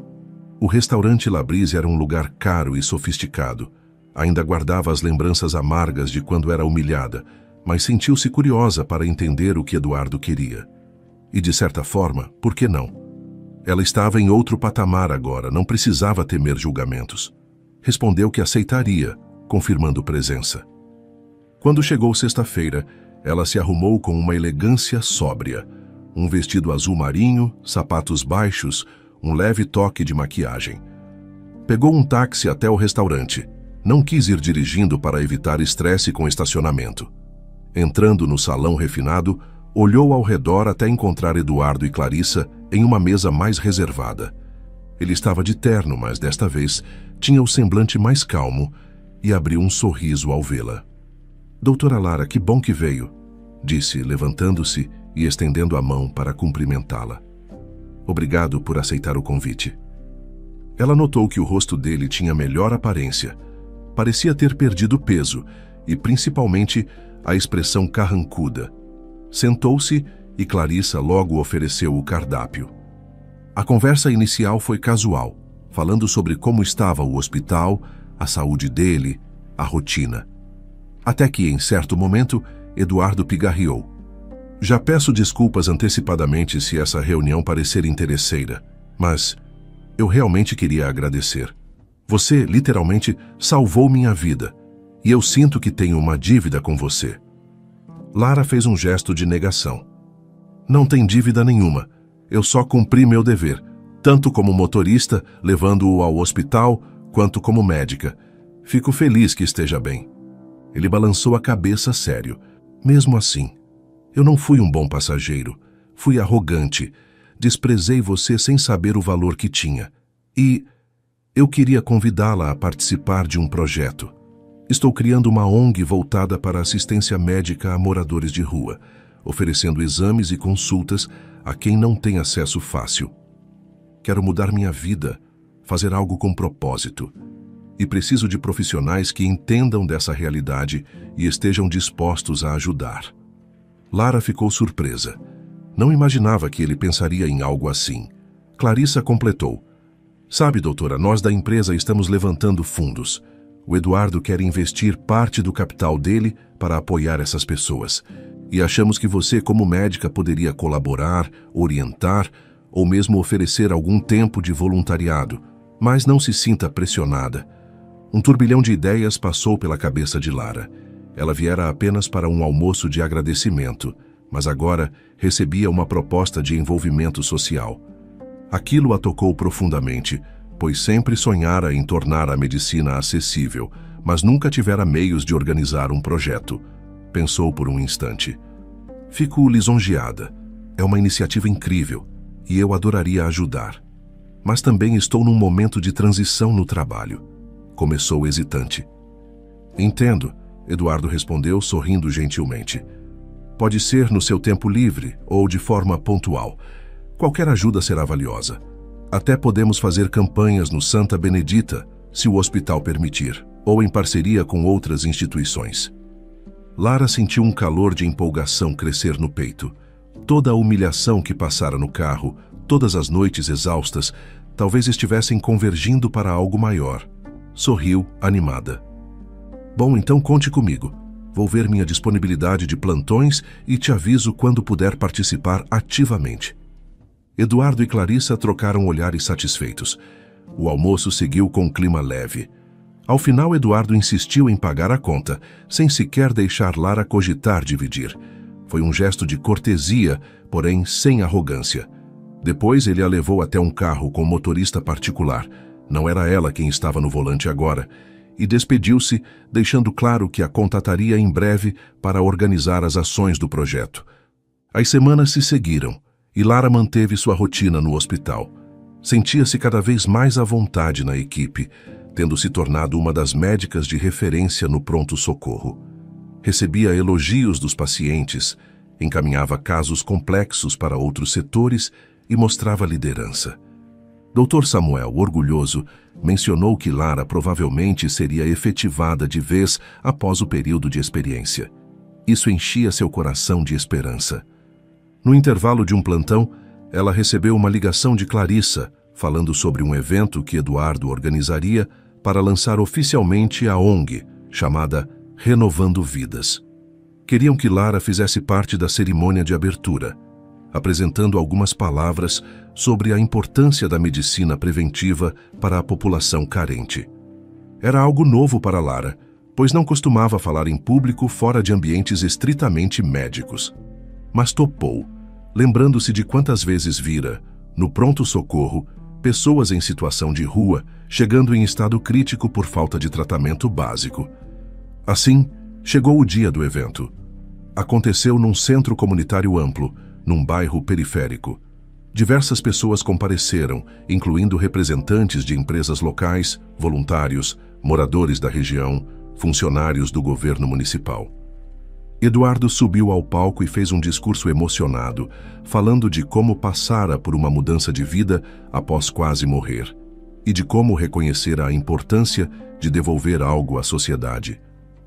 O restaurante Labrise era um lugar caro e sofisticado. Ainda guardava as lembranças amargas de quando era humilhada, mas sentiu-se curiosa para entender o que Eduardo queria. E, de certa forma, por que não? Ela estava em outro patamar agora, não precisava temer julgamentos. Respondeu que aceitaria, confirmando presença. Quando chegou sexta-feira, ela se arrumou com uma elegância sóbria. Um vestido azul marinho, sapatos baixos, um leve toque de maquiagem. Pegou um táxi até o restaurante. Não quis ir dirigindo para evitar estresse com estacionamento. Entrando no salão refinado, olhou ao redor até encontrar Eduardo e Clarissa em uma mesa mais reservada. Ele estava de terno, mas desta vez tinha o semblante mais calmo e abriu um sorriso ao vê-la. Doutora Lara, que bom que veio, disse, levantando-se e estendendo a mão para cumprimentá-la. Obrigado por aceitar o convite. Ela notou que o rosto dele tinha melhor aparência. Parecia ter perdido peso e, principalmente, a expressão carrancuda. Sentou-se e Clarissa logo ofereceu o cardápio. A conversa inicial foi casual, falando sobre como estava o hospital, a saúde dele, a rotina. Até que, em certo momento, Eduardo pigarreou. Já peço desculpas antecipadamente se essa reunião parecer interesseira, mas eu realmente queria agradecer. Você, literalmente, salvou minha vida, e eu sinto que tenho uma dívida com você. Lara fez um gesto de negação. Não tem dívida nenhuma. Eu só cumpri meu dever, tanto como motorista, levando-o ao hospital, quanto como médica. Fico feliz que esteja bem. Ele balançou a cabeça sério. Mesmo assim, eu não fui um bom passageiro. Fui arrogante. Desprezei você sem saber o valor que tinha. E eu queria convidá-la a participar de um projeto. Estou criando uma ONG voltada para assistência médica a moradores de rua, oferecendo exames e consultas a quem não tem acesso fácil. Quero mudar minha vida, fazer algo com propósito. E preciso de profissionais que entendam dessa realidade e estejam dispostos a ajudar. Lara ficou surpresa. Não imaginava que ele pensaria em algo assim. Clarissa completou. Sabe, doutora, nós da empresa estamos levantando fundos. O Eduardo quer investir parte do capital dele para apoiar essas pessoas. E achamos que você, como médica, poderia colaborar, orientar ou mesmo oferecer algum tempo de voluntariado. Mas não se sinta pressionada. Um turbilhão de ideias passou pela cabeça de Lara. Ela viera apenas para um almoço de agradecimento, mas agora recebia uma proposta de envolvimento social. Aquilo a tocou profundamente, pois sempre sonhara em tornar a medicina acessível, mas nunca tivera meios de organizar um projeto. Pensou por um instante. Fico lisonjeada. É uma iniciativa incrível e eu adoraria ajudar. mas também estou num momento de transição no trabalho. Começou hesitante. Entendo, Eduardo respondeu, sorrindo gentilmente. Pode ser no seu tempo livre ou de forma pontual. Qualquer ajuda será valiosa. Até podemos fazer campanhas no Santa Benedita, se o hospital permitir, ou em parceria com outras instituições. Lara sentiu um calor de empolgação crescer no peito. Toda a humilhação que passara no carro, todas as noites exaustas, talvez estivessem convergindo para algo maior. Sorriu, animada. Bom, então conte comigo. Vou ver minha disponibilidade de plantões e te aviso quando puder participar ativamente. Eduardo e Clarissa trocaram olhares satisfeitos. O almoço seguiu com um clima leve. Ao final, Eduardo insistiu em pagar a conta, sem sequer deixar Lara cogitar dividir. Foi um gesto de cortesia, porém sem arrogância. Depois, ele a levou até um carro com motorista particular. Não era ela quem estava no volante agora. E despediu-se, deixando claro que a contataria em breve para organizar as ações do projeto. As semanas se seguiram, e Lara manteve sua rotina no hospital. Sentia-se cada vez mais à vontade na equipe, tendo se tornado uma das médicas de referência no pronto-socorro. Recebia elogios dos pacientes, encaminhava casos complexos para outros setores e mostrava liderança. Dr. Samuel, orgulhoso, mencionou que Lara provavelmente seria efetivada de vez após o período de experiência. Isso enchia seu coração de esperança. No intervalo de um plantão, ela recebeu uma ligação de Clarissa, falando sobre um evento que Eduardo organizaria para lançar oficialmente a ONG, chamada Renovando Vidas. Queriam que Lara fizesse parte da cerimônia de abertura, apresentando algumas palavras sobre a importância da medicina preventiva para a população carente. Era algo novo para Lara, pois não costumava falar em público fora de ambientes estritamente médicos. Mas topou, lembrando-se de quantas vezes vira, no pronto-socorro, pessoas em situação de rua chegando em estado crítico por falta de tratamento básico. Assim, chegou o dia do evento. Aconteceu num centro comunitário amplo, num bairro periférico. Diversas pessoas compareceram, incluindo representantes de empresas locais, voluntários, moradores da região, funcionários do governo municipal. Eduardo subiu ao palco e fez um discurso emocionado, falando de como passara por uma mudança de vida após quase morrer, e de como reconhecer a importância de devolver algo à sociedade.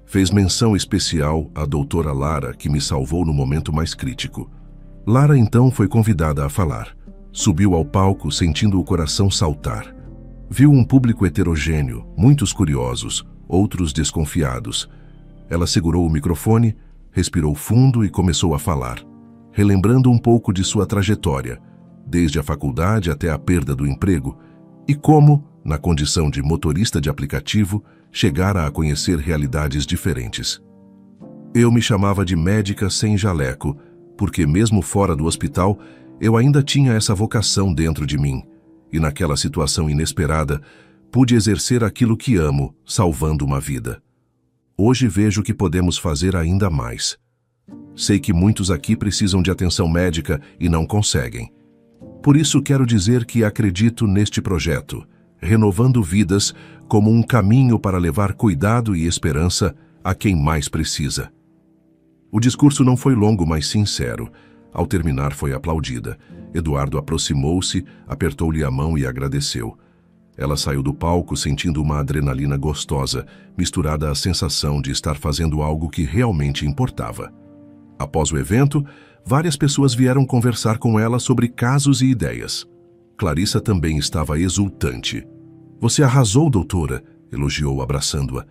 Fez menção especial à doutora Lara, que me salvou no momento mais crítico. Lara então foi convidada a falar. Subiu ao palco sentindo o coração saltar. Viu um público heterogêneo, muitos curiosos, outros desconfiados. Ela segurou o microfone, respirou fundo e começou a falar, relembrando um pouco de sua trajetória, desde a faculdade até a perda do emprego, e como, na condição de motorista de aplicativo, chegara a conhecer realidades diferentes. Eu me chamava de médica sem jaleco, porque mesmo fora do hospital, eu ainda tinha essa vocação dentro de mim, e naquela situação inesperada, pude exercer aquilo que amo, salvando uma vida. Hoje vejo que podemos fazer ainda mais. Sei que muitos aqui precisam de atenção médica e não conseguem. Por isso quero dizer que acredito neste projeto, Renovando Vidas, como um caminho para levar cuidado e esperança a quem mais precisa. O discurso não foi longo, mas sincero. Ao terminar, foi aplaudida. Eduardo aproximou-se, apertou-lhe a mão e agradeceu. Ela saiu do palco sentindo uma adrenalina gostosa, misturada à sensação de estar fazendo algo que realmente importava. Após o evento, várias pessoas vieram conversar com ela sobre casos e ideias. Clarissa também estava exultante. "Você arrasou, doutora", elogiou abraçando-a.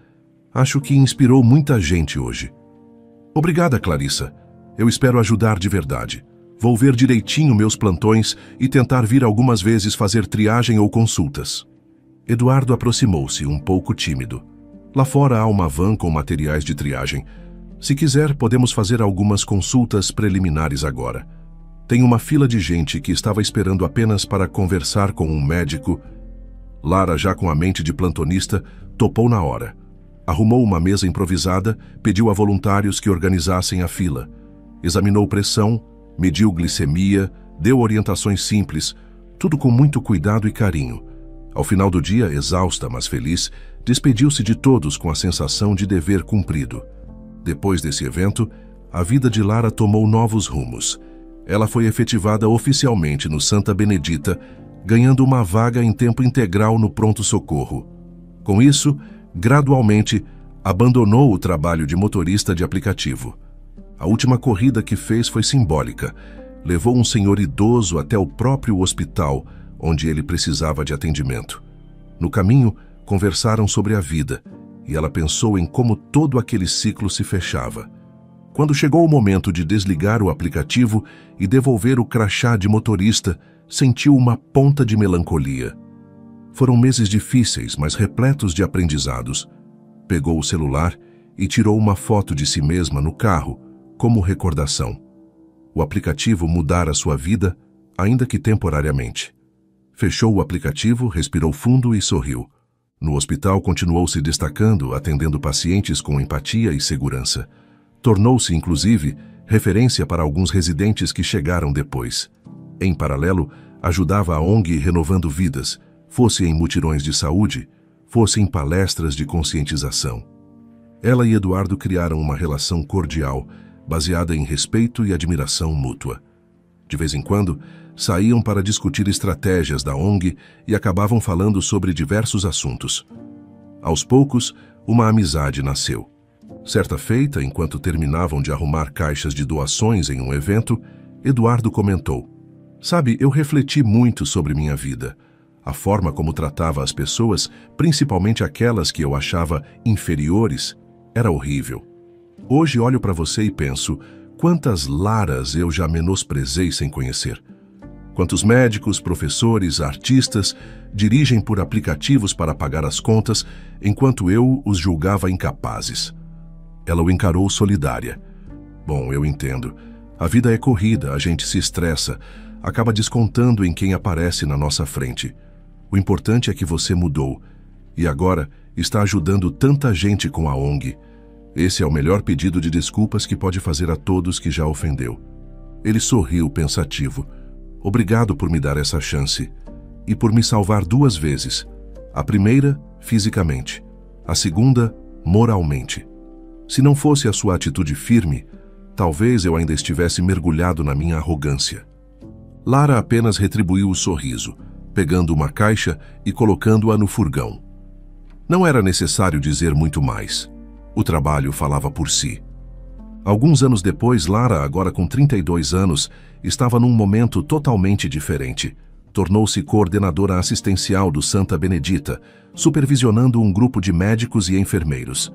"Acho que inspirou muita gente hoje." "Obrigada, Clarissa. Eu espero ajudar de verdade. Vou ver direitinho meus plantões e tentar vir algumas vezes fazer triagem ou consultas." Eduardo aproximou-se, um pouco tímido. "Lá fora há uma van com materiais de triagem. Se quiser, podemos fazer algumas consultas preliminares agora. Tem uma fila de gente que estava esperando apenas para conversar com um médico." Lara, já com a mente de plantonista, topou na hora. Arrumou uma mesa improvisada, pediu a voluntários que organizassem a fila. Examinou pressão, mediu glicemia, deu orientações simples, tudo com muito cuidado e carinho. Ao final do dia, exausta, mas feliz, despediu-se de todos com a sensação de dever cumprido. Depois desse evento, a vida de Lara tomou novos rumos. Ela foi efetivada oficialmente no Santa Benedita, ganhando uma vaga em tempo integral no pronto-socorro. Com isso, gradualmente, abandonou o trabalho de motorista de aplicativo. A última corrida que fez foi simbólica. Levou um senhor idoso até o próprio hospital, onde ele precisava de atendimento. No caminho, conversaram sobre a vida, e ela pensou em como todo aquele ciclo se fechava. Quando chegou o momento de desligar o aplicativo e devolver o crachá de motorista, sentiu uma ponta de melancolia. Foram meses difíceis, mas repletos de aprendizados. Pegou o celular e tirou uma foto de si mesma no carro, como recordação. O aplicativo mudara sua vida, ainda que temporariamente. Fechou o aplicativo, respirou fundo e sorriu. No hospital continuou se destacando, atendendo pacientes com empatia e segurança. Tornou-se, inclusive, referência para alguns residentes que chegaram depois. Em paralelo, ajudava a ONG Renovando Vidas, fosse em mutirões de saúde, fosse em palestras de conscientização. Ela e Eduardo criaram uma relação cordial, baseada em respeito e admiração mútua. De vez em quando, saíam para discutir estratégias da ONG e acabavam falando sobre diversos assuntos. Aos poucos, uma amizade nasceu. Certa feita, enquanto terminavam de arrumar caixas de doações em um evento, Eduardo comentou: "Sabe, eu refleti muito sobre minha vida. A forma como tratava as pessoas, principalmente aquelas que eu achava inferiores, era horrível. Hoje olho para você e penso, quantas Laras eu já menosprezei sem conhecer. Quantos médicos, professores, artistas dirigem por aplicativos para pagar as contas, enquanto eu os julgava incapazes." Ela o encarou solidária. "Bom, eu entendo. A vida é corrida, a gente se estressa, acaba descontando em quem aparece na nossa frente. O importante é que você mudou, e agora está ajudando tanta gente com a ONG. Esse é o melhor pedido de desculpas que pode fazer a todos que já ofendeu." Ele sorriu pensativo. "Obrigado por me dar essa chance. E por me salvar 2 vezes. A primeira, fisicamente. A segunda, moralmente. Se não fosse a sua atitude firme, talvez eu ainda estivesse mergulhado na minha arrogância." Lara apenas retribuiu o sorriso, pegando uma caixa e colocando-a no furgão. Não era necessário dizer muito mais. O trabalho falava por si. Alguns anos depois, Lara, agora com 32 anos, estava num momento totalmente diferente. Tornou-se coordenadora assistencial do Santa Benedita, supervisionando um grupo de médicos e enfermeiros.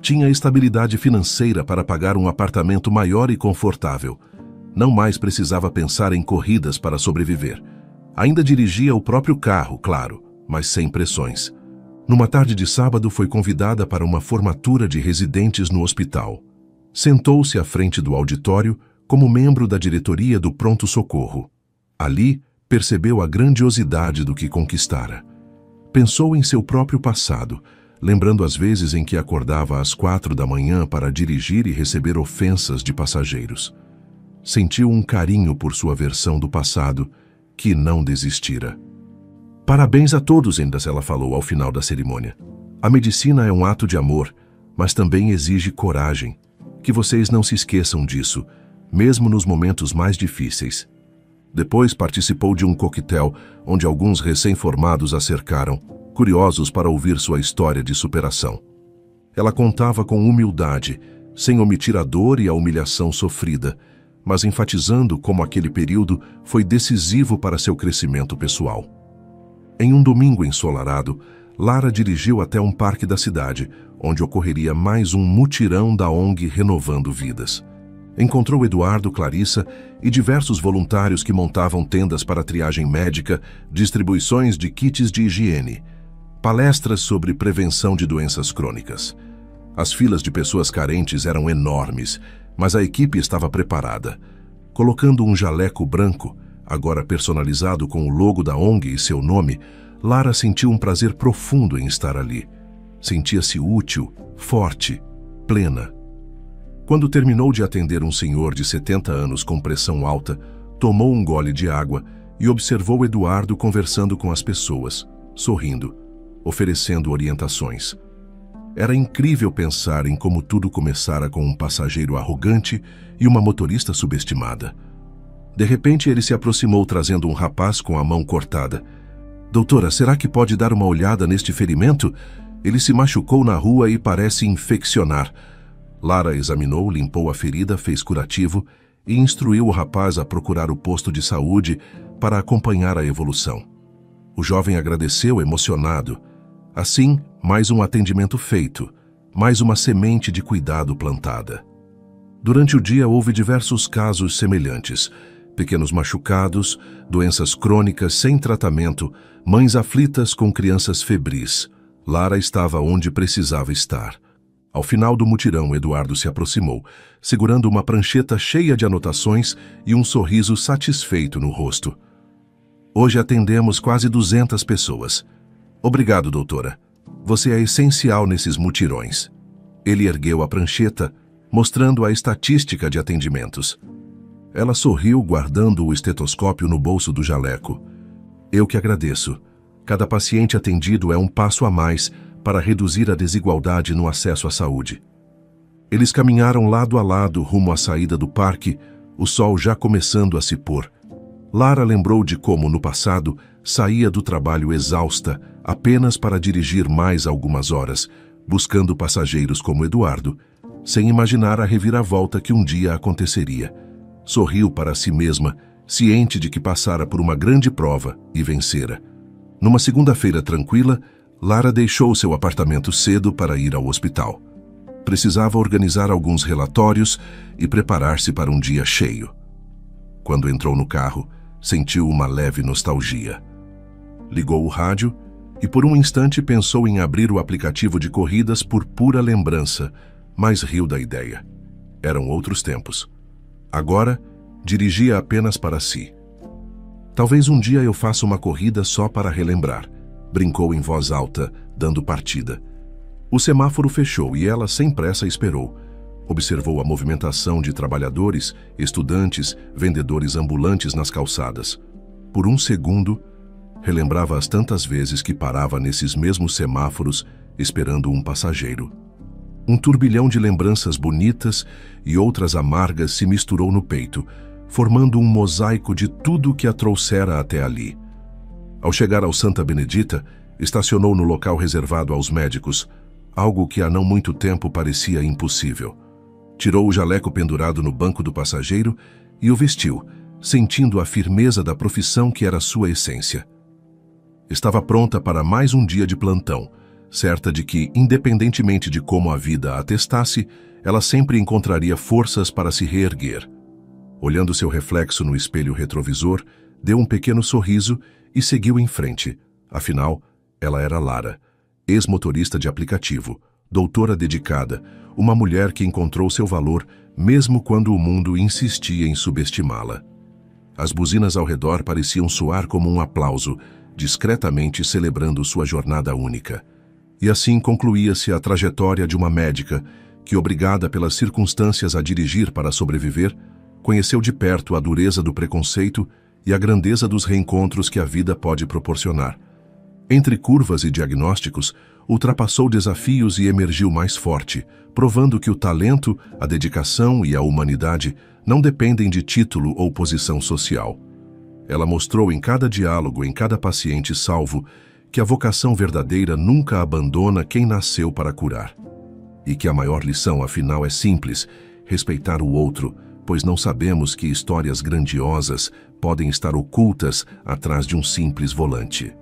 Tinha estabilidade financeira para pagar um apartamento maior e confortável. Não mais precisava pensar em corridas para sobreviver. Ainda dirigia o próprio carro, claro, mas sem pressões. Numa tarde de sábado, foi convidada para uma formatura de residentes no hospital. Sentou-se à frente do auditório como membro da diretoria do pronto-socorro. Ali, percebeu a grandiosidade do que conquistara. Pensou em seu próprio passado, lembrando as vezes em que acordava às 4 da manhã para dirigir e receber ofensas de passageiros. Sentiu um carinho por sua versão do passado, que não desistira. "Parabéns a todos", ainda ela falou ao final da cerimônia. "A medicina é um ato de amor, mas também exige coragem. Que vocês não se esqueçam disso, mesmo nos momentos mais difíceis." Depois participou de um coquetel, onde alguns recém-formados a cercaram, curiosos para ouvir sua história de superação. Ela contava com humildade, sem omitir a dor e a humilhação sofrida, mas enfatizando como aquele período foi decisivo para seu crescimento pessoal. Em um domingo ensolarado, Lara dirigiu até um parque da cidade, onde ocorreria mais um mutirão da ONG Renovando Vidas. Encontrou Eduardo, Clarissa e diversos voluntários que montavam tendas para triagem médica, distribuições de kits de higiene, palestras sobre prevenção de doenças crônicas. As filas de pessoas carentes eram enormes, mas a equipe estava preparada. Colocando um jaleco branco, agora personalizado com o logo da ONG e seu nome, Lara sentiu um prazer profundo em estar ali. Sentia-se útil, forte, plena. Quando terminou de atender um senhor de 70 anos com pressão alta, tomou um gole de água e observou Eduardo conversando com as pessoas, sorrindo, oferecendo orientações. Era incrível pensar em como tudo começara com um passageiro arrogante e uma motorista subestimada. De repente, ele se aproximou trazendo um rapaz com a mão cortada. Doutora, será que pode dar uma olhada neste ferimento? Ele se machucou na rua e parece infeccionar. Lara examinou, limpou a ferida, fez curativo e instruiu o rapaz a procurar o posto de saúde para acompanhar a evolução. O jovem agradeceu, emocionado. Assim, mais um atendimento feito, mais uma semente de cuidado plantada. Durante o dia houve diversos casos semelhantes. Pequenos machucados, doenças crônicas sem tratamento, mães aflitas com crianças febris. Lara estava onde precisava estar. Ao final do mutirão, Eduardo se aproximou, segurando uma prancheta cheia de anotações e um sorriso satisfeito no rosto. Hoje atendemos quase 200 pessoas. Obrigado, doutora. Você é essencial nesses mutirões. Ele ergueu a prancheta, mostrando a estatística de atendimentos. Ela sorriu, guardando o estetoscópio no bolso do jaleco. Eu que agradeço. Cada paciente atendido é um passo a mais para reduzir a desigualdade no acesso à saúde. Eles caminharam lado a lado rumo à saída do parque, o sol já começando a se pôr. Lara lembrou de como, no passado, saía do trabalho exausta apenas para dirigir mais algumas horas, buscando passageiros como Eduardo, sem imaginar a reviravolta que um dia aconteceria. Sorriu para si mesma, ciente de que passara por uma grande prova e vencera. Numa segunda-feira tranquila, Lara deixou seu apartamento cedo para ir ao hospital. Precisava organizar alguns relatórios e preparar-se para um dia cheio. Quando entrou no carro, sentiu uma leve nostalgia. Ligou o rádio e por um instante pensou em abrir o aplicativo de corridas por pura lembrança, mas riu da ideia. Eram outros tempos. Agora, dirigia apenas para si. Talvez um dia eu faça uma corrida só para relembrar, brincou em voz alta, dando partida. O semáforo fechou e ela sem pressa esperou. Observou a movimentação de trabalhadores, estudantes, vendedores ambulantes nas calçadas. Por um segundo, relembrava as tantas vezes que parava nesses mesmos semáforos esperando um passageiro. Um turbilhão de lembranças bonitas e outras amargas se misturou no peito, formando um mosaico de tudo que a trouxera até ali. Ao chegar ao Santa Benedita, estacionou no local reservado aos médicos, algo que há não muito tempo parecia impossível. Tirou o jaleco pendurado no banco do passageiro e o vestiu, sentindo a firmeza da profissão que era sua essência. Estava pronta para mais um dia de plantão, certa de que, independentemente de como a vida a atestasse, ela sempre encontraria forças para se reerguer. Olhando seu reflexo no espelho retrovisor, deu um pequeno sorriso e seguiu em frente. Afinal, ela era Lara, ex-motorista de aplicativo, doutora dedicada, uma mulher que encontrou seu valor mesmo quando o mundo insistia em subestimá-la. As buzinas ao redor pareciam soar como um aplauso, discretamente celebrando sua jornada única. E assim concluía-se a trajetória de uma médica que, obrigada pelas circunstâncias a dirigir para sobreviver, conheceu de perto a dureza do preconceito e a grandeza dos reencontros que a vida pode proporcionar. Entre curvas e diagnósticos, ultrapassou desafios e emergiu mais forte, provando que o talento, a dedicação e a humanidade não dependem de título ou posição social. Ela mostrou em cada diálogo, em cada paciente salvo, que a vocação verdadeira nunca abandona quem nasceu para curar. E que a maior lição, afinal, é simples: respeitar o outro, pois não sabemos que histórias grandiosas podem estar ocultas atrás de um simples volante.